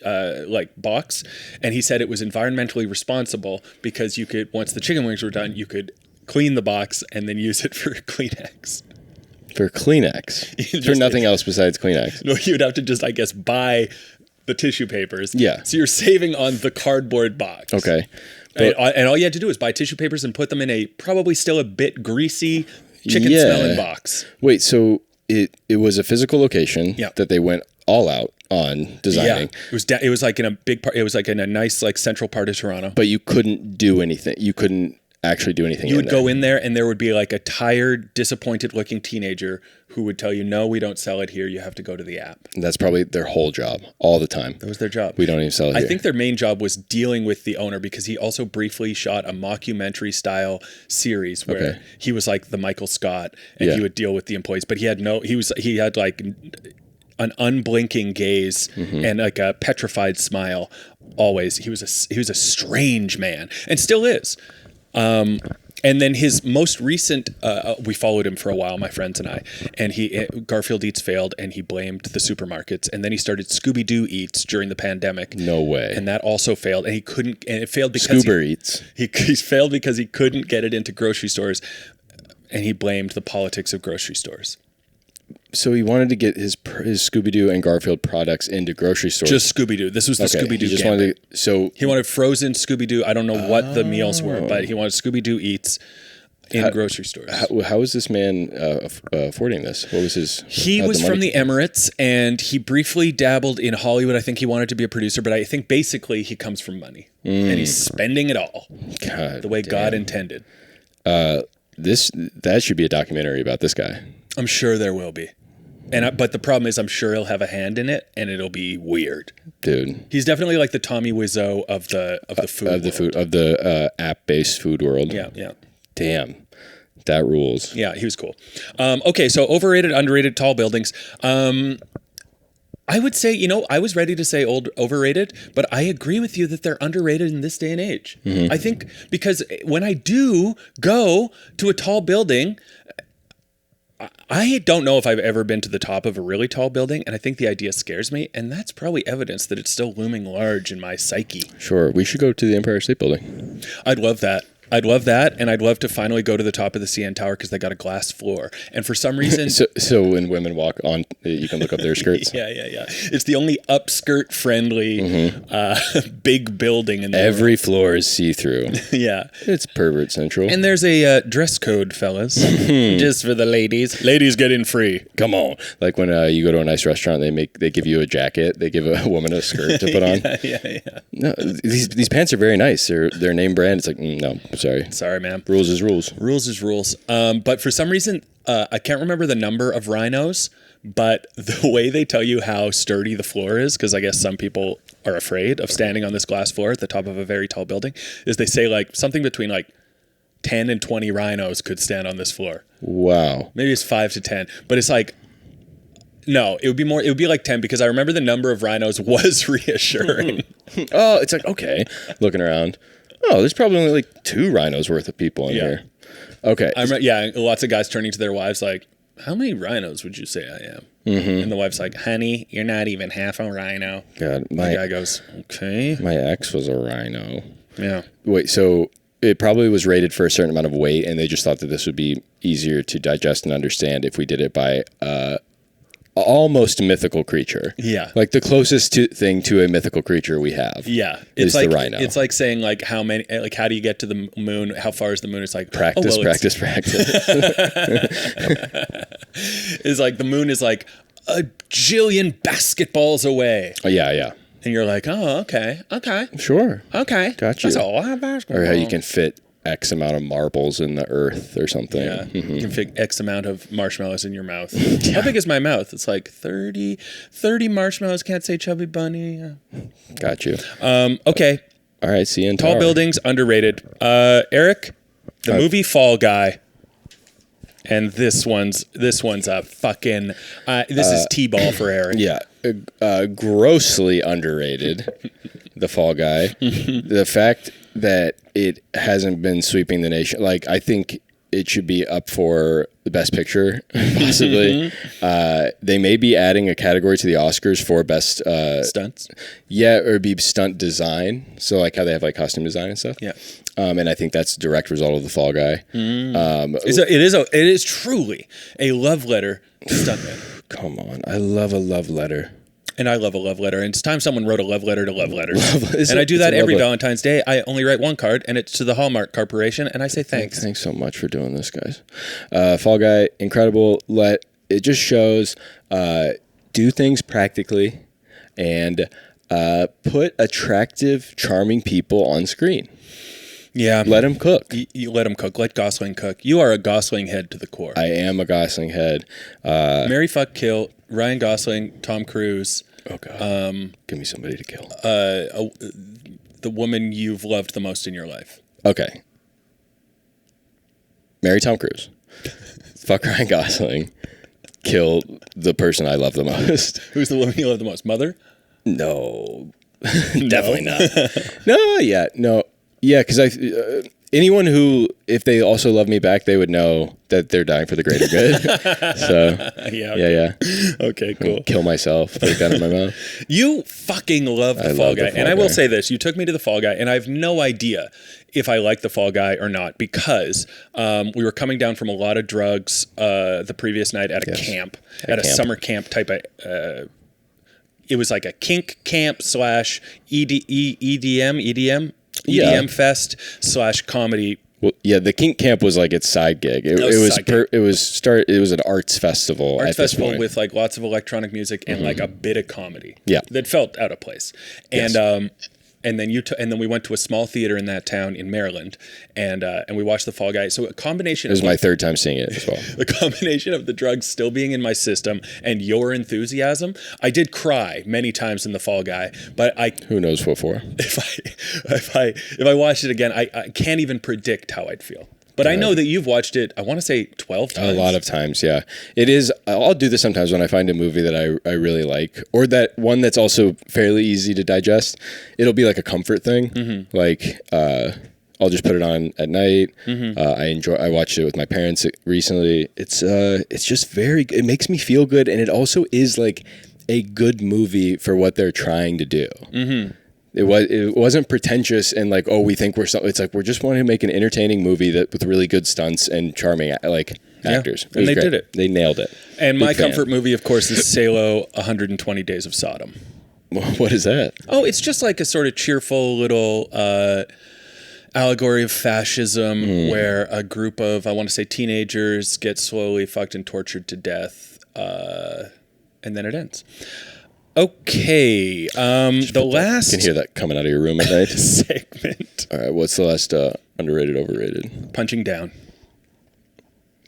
box. And he said it was environmentally responsible because you could, once the chicken wings were done, you could clean the box and then use it for Kleenex. For Kleenex? For nothing else besides Kleenex? No, you'd have to just, I guess, buy the tissue papers. Yeah. So you're saving on the cardboard box. Okay. And all you had to do was buy tissue papers and put them in a probably still a bit greasy chicken-smelling box. Wait, so it was a physical location that they went all out on designing. Yeah. It was like in a big part. It was like in a nice central part of Toronto. But you couldn't do anything. You couldn't actually do anything. You would go in there and there would be like a tired, disappointed looking teenager who would tell you, no, we don't sell it here. You have to go to the app. And that's probably their whole job all the time. That was their job. We don't even sell it here. I think their main job was dealing with the owner because he also briefly shot a mockumentary style series where he was like the Michael Scott and he would deal with the employees, but he had like an unblinking gaze and like a petrified smile always. He was a strange man and still is. And then his most recent, we followed him for a while, my friends and I, and Garfield Eats failed and he blamed the supermarkets. And then he started Scooby-Doo Eats during the pandemic. No way. And that also failed. And it failed because Eats. He failed because he couldn't get it into grocery stores. And he blamed the politics of grocery stores. So he wanted to get his Scooby-Doo and Garfield products into grocery stores. Just Scooby-Doo. This was the Scooby-Doo. He wanted frozen Scooby-Doo. I don't know what the meals were, but he wanted Scooby-Doo Eats in grocery stores. How is this man affording this? What was his? He was from the Emirates, and he briefly dabbled in Hollywood. I think he wanted to be a producer, but I think basically he comes from money, and he's spending it all the way God intended. That should be a documentary about this guy. I'm sure there will be. But the problem is I'm sure he'll have a hand in it and it'll be weird. Dude. He's definitely like the Tommy Wiseau of the app-based food world. Yeah. Damn. That rules. Yeah, he was cool. Okay, so overrated, underrated, tall buildings. I would say, I was ready to say overrated, but I agree with you that they're underrated in this day and age. Mm-hmm. I think because when I do go to a tall building, I don't know if I've ever been to the top of a really tall building, and I think the idea scares me, and that's probably evidence that it's still looming large in my psyche. Sure. We should go to the Empire State Building. I'd love that. I'd love that, and I'd love to finally go to the top of the CN Tower because they got a glass floor. And for some reason, so when women walk on, you can look up their skirts. yeah. It's the only upskirt friendly big building in the Every world. floor is see through. Yeah, it's pervert central. And there's a dress code, fellas, just for the ladies. Ladies get in free. Come on, like when you go to a nice restaurant, they give you a jacket. They give a woman a skirt to put on. Yeah. No, these pants are very nice. They're name brand. It's like no. Sorry, man. Rules is rules. Rules is rules. But for some reason, I can't remember the number of rhinos, but the way they tell you how sturdy the floor is, because I guess some people are afraid of standing on this glass floor at the top of a very tall building, is they say like something between like 10 and 20 rhinos could stand on this floor. Wow. Maybe it's 5 to 10, but it's like, no, it would be more. It would be like 10 because I remember the number of rhinos was reassuring. Oh, it's like, okay, looking around. Oh, there's probably only like 2 rhinos worth of people in here. Okay. Lots of guys turning to their wives like, how many rhinos would you say I am? Mm-hmm. And the wife's like, honey, you're not even half a rhino. God, the guy goes, okay. My ex was a rhino. Yeah. Wait, so it probably was rated for a certain amount of weight, and they just thought that this would be easier to digest and understand if we did it by almost mythical creature. Yeah. Like the closest thing to a mythical creature we have. Yeah. Is like, the rhino. It's like saying like how do you get to the moon? How far is the moon? It's like practice. It's like the moon is like a jillion basketballs away. Oh, yeah. And you're like, oh, okay. Sure. Okay. Got you. That's a lot of basketball. Or how you can fit X amount of marbles in the earth or something. Yeah. Mm-hmm. You can fit X amount of marshmallows in your mouth. How big is my mouth? It's like 30 marshmallows. Can't say chubby bunny. Yeah. Got you. Okay. All right. See you in Tall tower. buildings, underrated. Eric, the movie Fall Guy. And this one's a fucking, this is T-ball for Erik. Yeah. Grossly underrated. The Fall Guy. The fact that it hasn't been sweeping the nation. Like, I think it should be up for the Best Picture, possibly. They may be adding a category to the Oscars for best stunts. Yeah, or be stunt design. So like how they have like costume design and stuff. Yeah. And I think that's a direct result of the Fall Guy. It is truly a love letter to stuntmen. Come on, I love a love letter. And I love a love letter. And it's time someone wrote a love letter to love letters. And I do that every Valentine's Day. I only write one card, and it's to the Hallmark Corporation, and I say thanks. Thanks so much for doing this, guys. Fall Guy, incredible. It just shows do things practically and put attractive, charming people on screen. Yeah. Let them cook. You let them cook. Let Gosling cook. You are a Gosling head to the core. I am a Gosling head. Marry, fuck, kill. Ryan Gosling, Tom Cruise. Oh, God. Give me somebody to kill. The woman you've loved the most in your life. Okay. Marry Tom Cruise. Fuck Ryan Gosling. Kill the person I love the most. Who's the woman you love the most? Mother? No. Definitely not. No. Yeah, because anyone who, if they also love me back, they would know that they're dying for the greater good. So, yeah. Okay, cool. Kill myself, put a gun in my mouth. You fucking love the Fall Guy. And I will say this, you took me to the Fall Guy, and I have no idea if I like the Fall Guy or not, because we were coming down from a lot of drugs the previous night at a camp, at a summer camp type of... it was like a kink camp / EDM fest / comedy. Well, yeah, the kink camp was like its side gig. It was an arts festival. With like lots of electronic music and like a bit of comedy. Yeah, that felt out of place. And yes. And then we went to a small theater in that town in Maryland, and we watched the Fall Guy. So a combination. It was my third time seeing it as well. The combination of the drugs still being in my system and your enthusiasm. I did cry many times in the Fall Guy, but who knows what for? If I watched it again, I can't even predict how I'd feel. But I know that you've watched it, I want to say 12 times. A lot of times, yeah. It is. I'll do this sometimes when I find a movie that I really like, or that one that's also fairly easy to digest. It'll be like a comfort thing. Mm-hmm. Like I'll just put it on at night. Mm-hmm. I watched it with my parents recently. It's just it makes me feel good, and it also is like a good movie for what they're trying to do. Mm-hmm. It wasn't pretentious and like, oh, we think we're so. It's like we're just wanting to make an entertaining movie that with really good stunts and charming actors. And they did it. They nailed it. And my comfort movie, of course, is Salo: 120 Days of Sodom. What is that? Oh, it's just like a sort of cheerful little allegory of fascism where a group of, I want to say, teenagers get slowly fucked and tortured to death, and then it ends. Okay, the last... You can hear that coming out of your room at night. segment. All right, what's the last underrated, overrated? Punching down.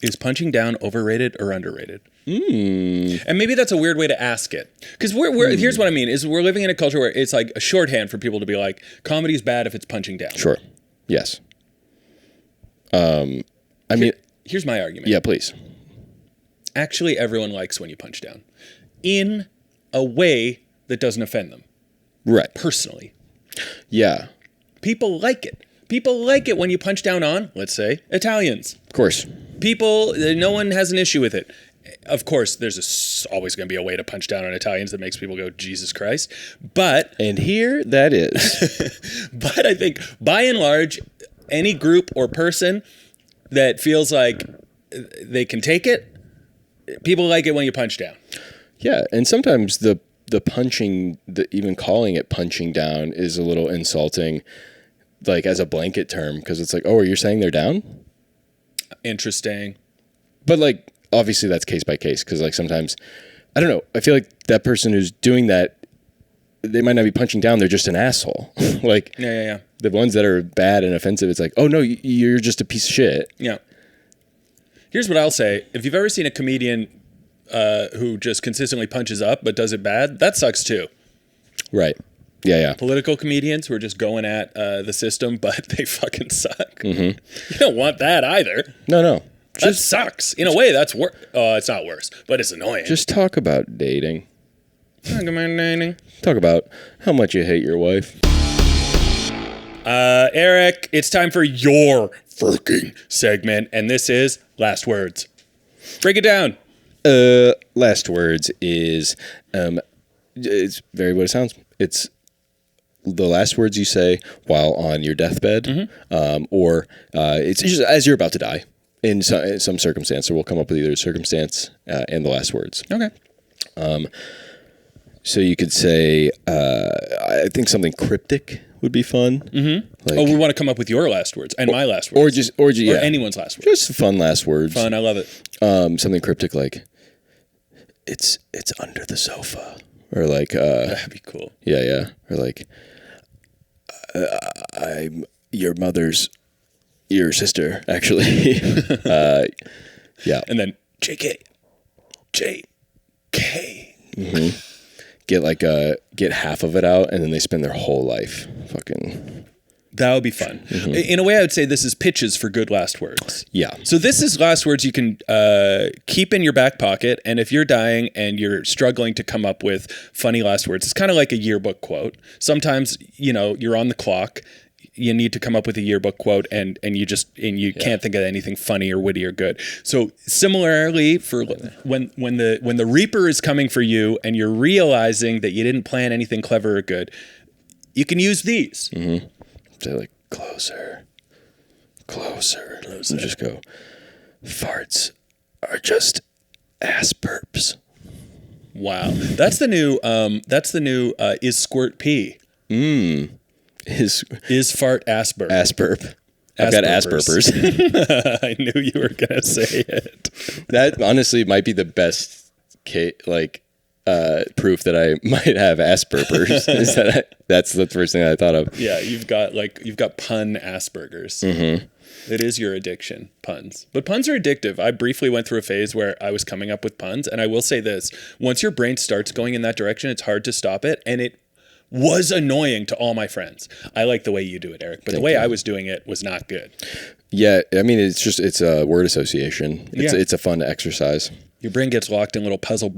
Is punching down overrated or underrated? And maybe that's a weird way to ask it. Because here's what I mean, is we're living in a culture where it's like a shorthand for people to be like, comedy's bad if it's punching down. Sure. Yes. Here's my argument. Yeah, please. Actually, everyone likes when you punch down. In a way that doesn't offend them. Right. Personally. Yeah. People like it. People like it when you punch down on, let's say, Italians. Of course. People, no one has an issue with it. Of course, there's always going to be a way to punch down on Italians that makes people go, Jesus Christ. And here that is. But I think, by and large, any group or person that feels like they can take it, people like it when you punch down. Yeah, and sometimes the punching, even calling it punching down is a little insulting, like as a blanket term, because it's like, oh, you're saying they're down? Interesting. But like, obviously that's case by case, because like sometimes, I don't know, I feel like that person who's doing that, they might not be punching down, they're just an asshole. Like, yeah. The ones that are bad and offensive, it's like, oh no, you're just a piece of shit. Yeah. Here's what I'll say. If you've ever seen a comedian who just consistently punches up but does it bad, that sucks too. Right. Yeah. Political comedians who are just going at the system, but they fucking suck. You don't want that either. No. That sucks. In a way, that's worse. Oh, it's not worse, but it's annoying. Just talk about dating. Talk about dating. Talk about how much you hate your wife. Eric, it's time for your fucking segment, and this is Last Words. Break it down. Last words is, it's very what it sounds. It's the last words you say while on your deathbed, or it's just as you're about to die in some circumstance. So we'll come up with either circumstance and the last words. Okay. So you could say, I think something cryptic would be fun. Like, we want to come up with your last words and my last words, or anyone's last words. Just fun last words. Fun, I love it. Something cryptic like, it's under the sofa, or like that'd be cool. Yeah, or like, I'm your sister, actually. Yeah, and then JK. Get half of it out, and then they spend their whole life fucking. That would be fun. In a way, I would say this is pitches for good last words. Yeah. So this is last words you can keep in your back pocket, and if you're dying and you're struggling to come up with funny last words, it's kind of like a yearbook quote. Sometimes, you're on the clock. You need to come up with a yearbook quote, and you can't think of anything funny or witty or good. So similarly, for when the Reaper is coming for you, and you're realizing that you didn't plan anything clever or good, you can use these. So like closer, and just go. Farts are just ass burps. Wow, that's the new. Is squirt pee? Is fart ass burp? Ass burp. I've got ass burpers. I knew you were gonna say it. That honestly might be the best proof that I might have ass burpers. Is that's the first thing I thought of. Yeah, you've got pun Asperger's. It is your addiction, puns. But puns are addictive. I briefly went through a phase where I was coming up with puns, and I will say this: once your brain starts going in that direction, it's hard to stop it, and it was annoying to all my friends. I like the way you do it, Eric, but the way I was doing it was not good. Yeah, I mean, it's a word association. It's a fun exercise. Your brain gets locked in little puzzle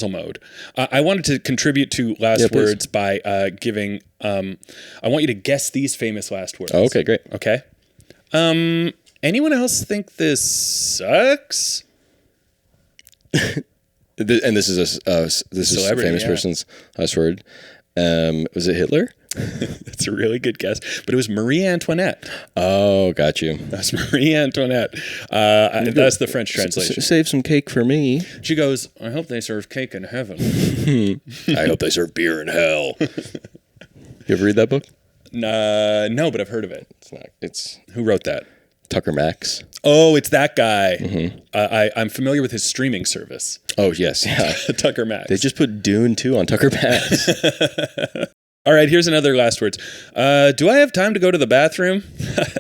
mode. I wanted to contribute to last words by giving. I want you to guess these famous last words. Oh, okay, great. Okay. Anyone else think this sucks? And this is a famous person's last word. Was it Hitler? That's a really good guess. But it was Marie Antoinette. Oh, got you. That's Marie Antoinette. That's the French translation. Save some cake for me. She goes, I hope they serve cake in heaven. I hope they serve beer in hell. You ever read that book? No, but I've heard of it. It's Who wrote that? Tucker Max. Oh, it's that guy. I'm familiar with his streaming service. Oh, yes. Yeah. Tucker Max. They just put Dune 2 on Tucker Max. All right, here's another last words. Do I have time to go to the bathroom?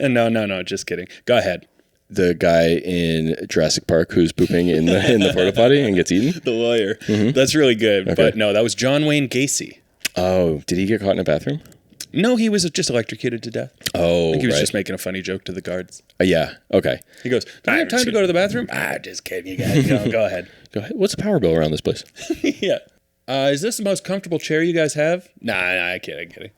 No, just kidding. Go ahead. The guy in Jurassic Park who's pooping in the porta potty and gets eaten? The lawyer. That's really good. Okay. But no, that was John Wayne Gacy. Oh, did he get caught in a bathroom? No, he was just electrocuted to death. Oh, I think he was just making a funny joke to the guards. Yeah, okay. He goes, do I have time to go to the bathroom? Just kidding, you guys. Go ahead. Go ahead. What's the power bill around this place? Yeah. Is this the most comfortable chair you guys have? Nah, I'm kidding.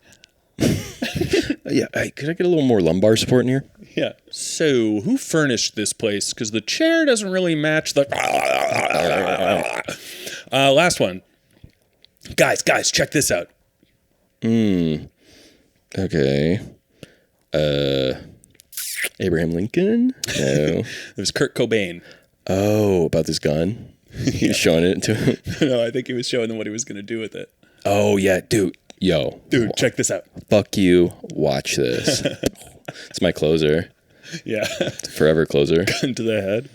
Yeah, could I get a little more lumbar support in here? Yeah. So, who furnished this place? Because the chair doesn't really match the... Last one. Guys, check this out. Okay. Abraham Lincoln? No. It was Kurt Cobain. Oh, about this gun? He was showing it to him? No, I think he was showing them what he was going to do with it. Oh, yeah, dude. Yo. Dude, check this out. Fuck you. Watch this. It's my closer. Yeah. It's a forever closer. Gun to the head.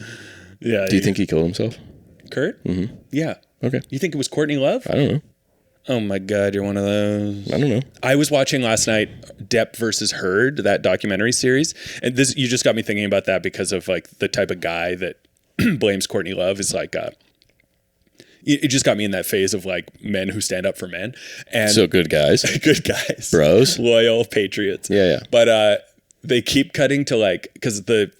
Yeah. Do you think he killed himself? Kurt? Mm-hmm. Yeah. Okay. You think it was Courtney Love? I don't know. Oh my God, you're one of those. I don't know. I was watching last night Depp versus Heard, that documentary series. And this, you just got me thinking about that because of like the type of guy that blames Courtney Love is like, it just got me in that phase of like men who stand up for men. And so good guys. Good guys. Bros. Loyal patriots. Yeah. But they keep cutting to like, because the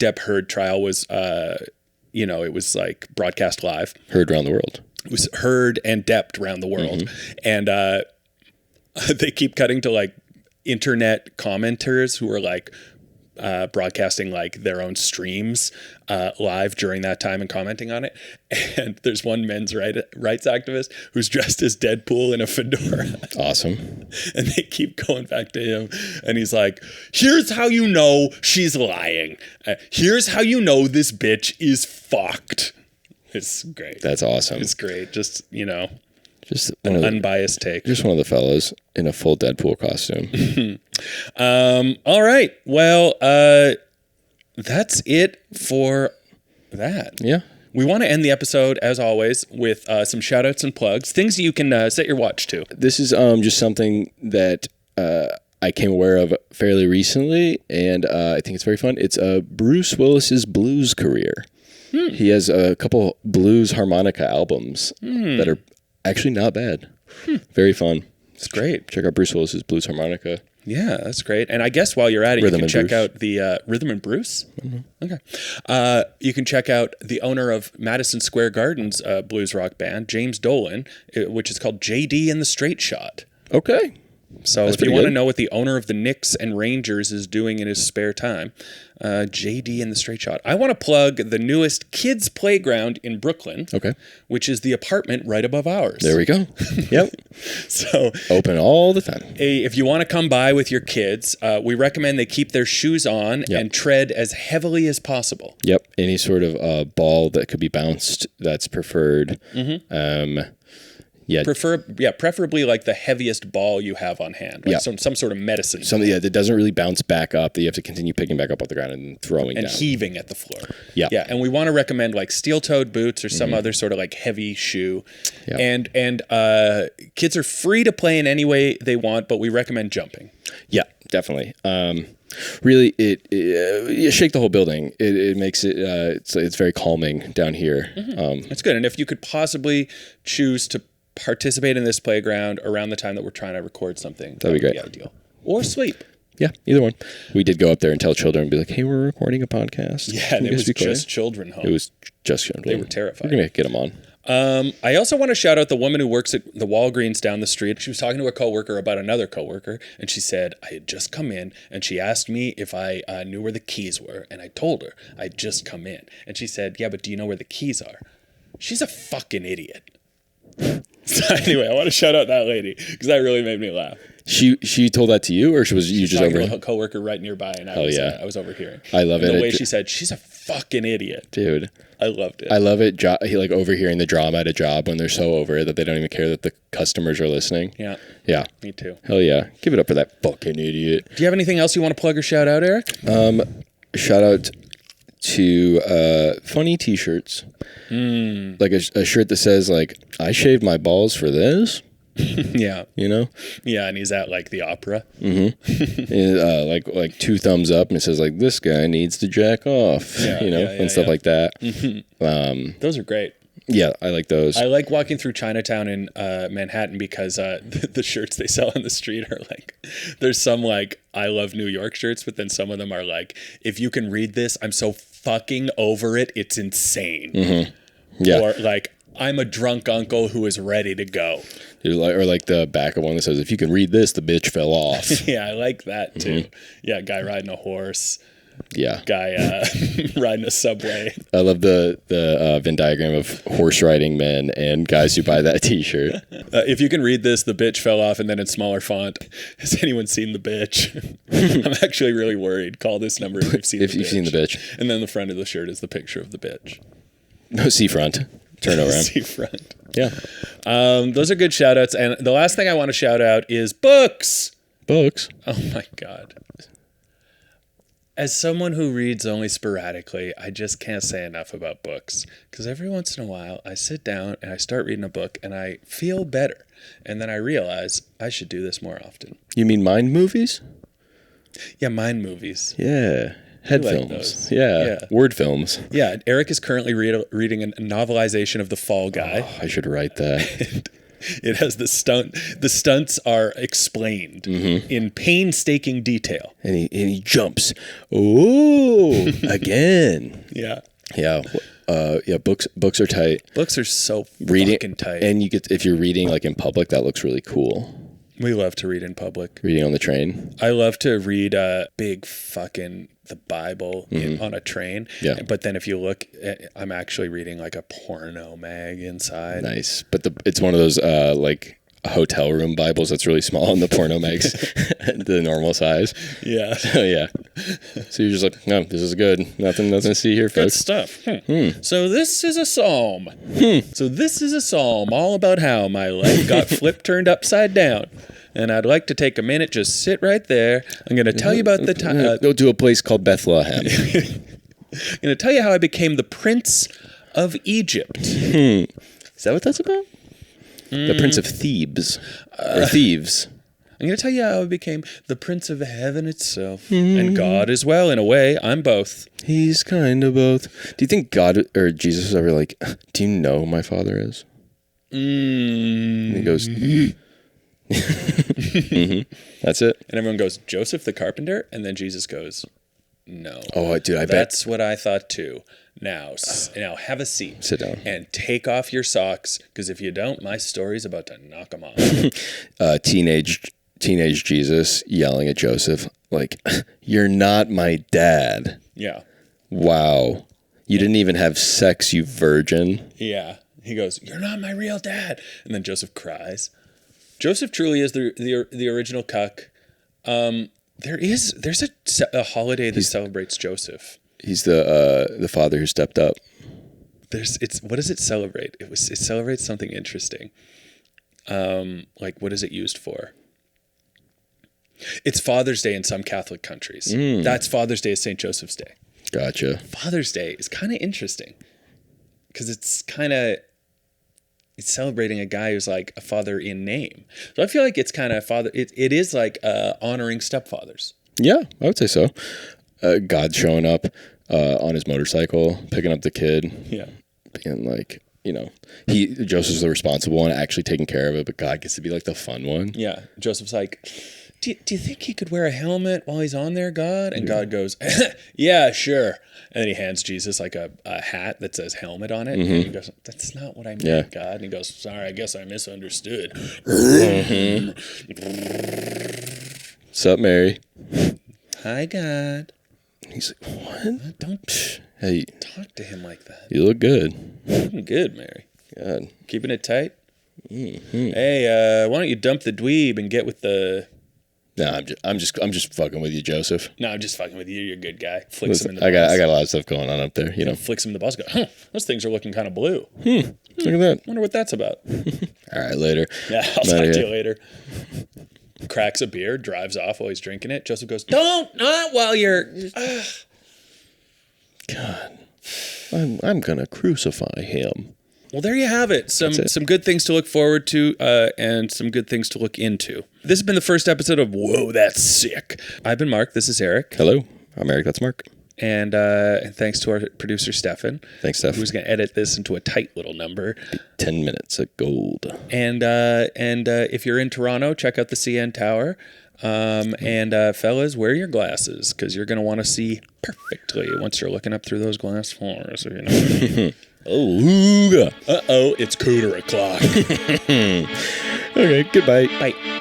Depp Heard trial was, it was like broadcast live. Heard around the world. It was heard and depped around the world. And they keep cutting to like internet commenters who are like broadcasting like their own streams live during that time and commenting on it. And there's one men's rights activist who's dressed as Deadpool in a fedora. Awesome. And they keep going back to him. And he's like, here's how you know she's lying. Here's how you know this bitch is fucked. It's great. That's awesome. It's great. Just, just an unbiased take. Just one of the fellas in a full Deadpool costume. All right. Well, that's it for that. Yeah. We want to end the episode, as always, with some shout outs and plugs, things that you can set your watch to. This is just something that I came aware of fairly recently, and I think it's very fun. It's Bruce Willis's blues career. He has a couple blues harmonica albums that are actually not bad. Very fun. It's great. Check out Bruce Willis's blues harmonica. Yeah, that's great. And I guess while you're at it, you can check out the Rhythm and Bruce. Okay. You can check out the owner of Madison Square Garden's blues rock band, James Dolan, which is called JD and the Straight Shot. Okay. So if you want to know what the owner of the Knicks and Rangers is doing in his spare time, JD and the Straight Shot. I want to plug the newest kids playground in Brooklyn, which is the apartment right above ours. There we go. Yep. So open all the time. If you want to come by with your kids, we recommend they keep their shoes on and tread as heavily as possible. Yep. Any sort of ball that could be bounced, that's preferred. Preferably like the heaviest ball you have on hand, like some sort of medicine. Something that doesn't really bounce back up, that you have to continue picking back up off the ground and throwing down. And heaving at the floor. Yeah. And we want to recommend like steel-toed boots or some other sort of like heavy shoe. Yeah. And kids are free to play in any way they want, but we recommend jumping. Yeah, definitely. Really, you shake the whole building. It makes it, it's very calming down here. That's good. And if you could possibly choose to participate in this playground around the time that we're trying to record something, that'd be great. Be ideal. Or sleep. Yeah, either one. We did go up there and tell children and be like, hey, we're recording a podcast. Yeah, and it was just children home. It was just children. They were terrified. We're going to get them on. I also want to shout out the woman who works at the Walgreens down the street. She was talking to a coworker about another coworker, and she said, I had just come in, and she asked me if I knew where the keys were, and I told her I'd just come in. And she said, yeah, but do you know where the keys are? She's a fucking idiot. So anyway, I want to shout out that lady because that really made me laugh. She told that to you, or was you just over? A coworker right nearby, and I was overhearing. I love it. The way she said, "She's a fucking idiot," dude. I loved it. I love it. Like overhearing the drama at a job when they're so over it that they don't even care that the customers are listening. Yeah. Yeah. Me too. Hell yeah. Give it up for that fucking idiot. Do you have anything else you want to plug or shout out, Eric? Shout out to funny t-shirts. Like a shirt that says like, I shaved my balls for this. Yeah. You know? Yeah, and he's at like the opera. Mm-hmm. Like 2 thumbs up, and it says like, this guy needs to jack off. Yeah, and stuff like that. Those are great. Yeah, I like those. I like walking through Chinatown in Manhattan because the shirts they sell on the street are like, there's some like I love New York shirts, but then some of them are like, if you can read this, I'm so fucking over it, it's insane. Mm-hmm. Yeah. Or like, I'm a drunk uncle who is ready to go. Or like the back of one that says, if you can read this, the bitch fell off. Yeah, I like that too. Yeah, guy riding a horse. Yeah. Guy riding a subway. I love the Venn diagram of horse riding men and guys who buy that t-shirt. If you can read this, the bitch fell off, and then in smaller font, has anyone seen the bitch? I'm actually really worried. Call this number if you've seen if you've seen the bitch. And then the front of the shirt is the picture of the bitch. No, seafront. Turn around. Seafront. Yeah. Those are good shout outs. And the last thing I want to shout out is books. Books? Oh my God. As someone who reads only sporadically, I just can't say enough about books. Because every once in a while, I sit down and I start reading a book and I feel better. And then I realize I should do this more often. You mean mind movies? Yeah, mind movies. Yeah. Head like films. those. Yeah. Word films. Yeah, Erik is currently reading a novelization of The Fall Guy. Oh, I should write that. It has the stunts are explained in painstaking detail. And he jumps. Oh, again. Yeah. Yeah. Books are tight. Books are so Reading, fucking tight. And if you're reading like in public, that looks really cool. We love to read in public. Reading on the train. I love to read big fucking the Bible on a train. Yeah. But then if you look, I'm actually reading like a porno mag inside. Nice. But it's one of those like hotel room Bibles that's really small, and the porno mag's the normal size. Yeah. So yeah. So you're just like, no, this is good. Nothing to see here, Good folks. stuff. So this is a psalm. So this is a psalm all about how my life got turned upside down. And I'd like to take a minute, just sit right there. I'm going to tell you about the time. Go to a place called Bethlehem. I'm going to tell you how I became the Prince of Egypt. Is that what that's about? The Prince of Thebes. Or Thieves. I'm going to tell you how I became the Prince of Heaven itself. And God as well, in a way. I'm both. He's kind of both. Do you think God or Jesus was ever like, do you know who my father is? And he goes... That's it. And everyone goes, Joseph the carpenter? And then Jesus goes, no. Oh, dude, I bet. That's what I thought too. Now have a seat. Sit down. And take off your socks, because if you don't, my story's about to knock them off. Teenage Jesus yelling at Joseph, like, you're not my dad. Yeah. Wow. You didn't even have sex, you virgin. Yeah. He goes, you're not my real dad. And then Joseph cries. Joseph truly is the original cuck. There's a holiday that celebrates Joseph. He's the father who stepped up. What does it celebrate? It celebrates something interesting. Like what is it used for? It's Father's Day in some Catholic countries. That's Father's Day is St. Joseph's Day. Gotcha. Father's Day is kind of interesting because it's celebrating a guy who's like a father in name. So I feel like it's kind of father. It is like honoring stepfathers. Yeah, I would say so. God showing up on his motorcycle, picking up the kid. Yeah. Being like, Joseph's the responsible one, actually taking care of it, but God gets to be like the fun one. Yeah. Joseph's like, do you think he could wear a helmet while he's on there, God? And God goes, yeah, sure. And then he hands Jesus like a hat that says helmet on it. And he goes, that's not what I meant, God. And he goes, sorry, I guess I misunderstood. Sup, Mary? Hi, God. He's like, what? Don't hey, talk to him like that. You look good. Looking good, Mary. God. Keeping it tight? Hey, why don't you dump the dweeb and get with the No, I'm just fucking with you, Joseph. No, I'm just fucking with you. You're a good guy. Flicks him in the I balls. got a lot of stuff going on up there, you know. Flicks him in the balls. Go, those things are looking kind of blue. Look at that. Wonder what that's about. All right, later. Yeah, I'll talk to you later. Cracks a beer, drives off while he's drinking it. Joseph goes, "Don't, not while you're." God, I'm gonna crucify him. Well, there you have it. Some good things to look forward to, and some good things to look into. This has been the first episode of Whoa, That's Sick. I've been Mark. This is Eric. Hello, I'm Erik. That's Mark. And thanks to our producer Stephan. Thanks, Steph. Who's going to edit this into a tight little number. 10 minutes of gold. And if you're in Toronto, check out the CN Tower. Fellas, wear your glasses because you're going to want to see perfectly once you're looking up through those glass floors. If you know what I mean. Oh, Uh-oh, it's cooter o'clock. Okay, goodbye. Bye.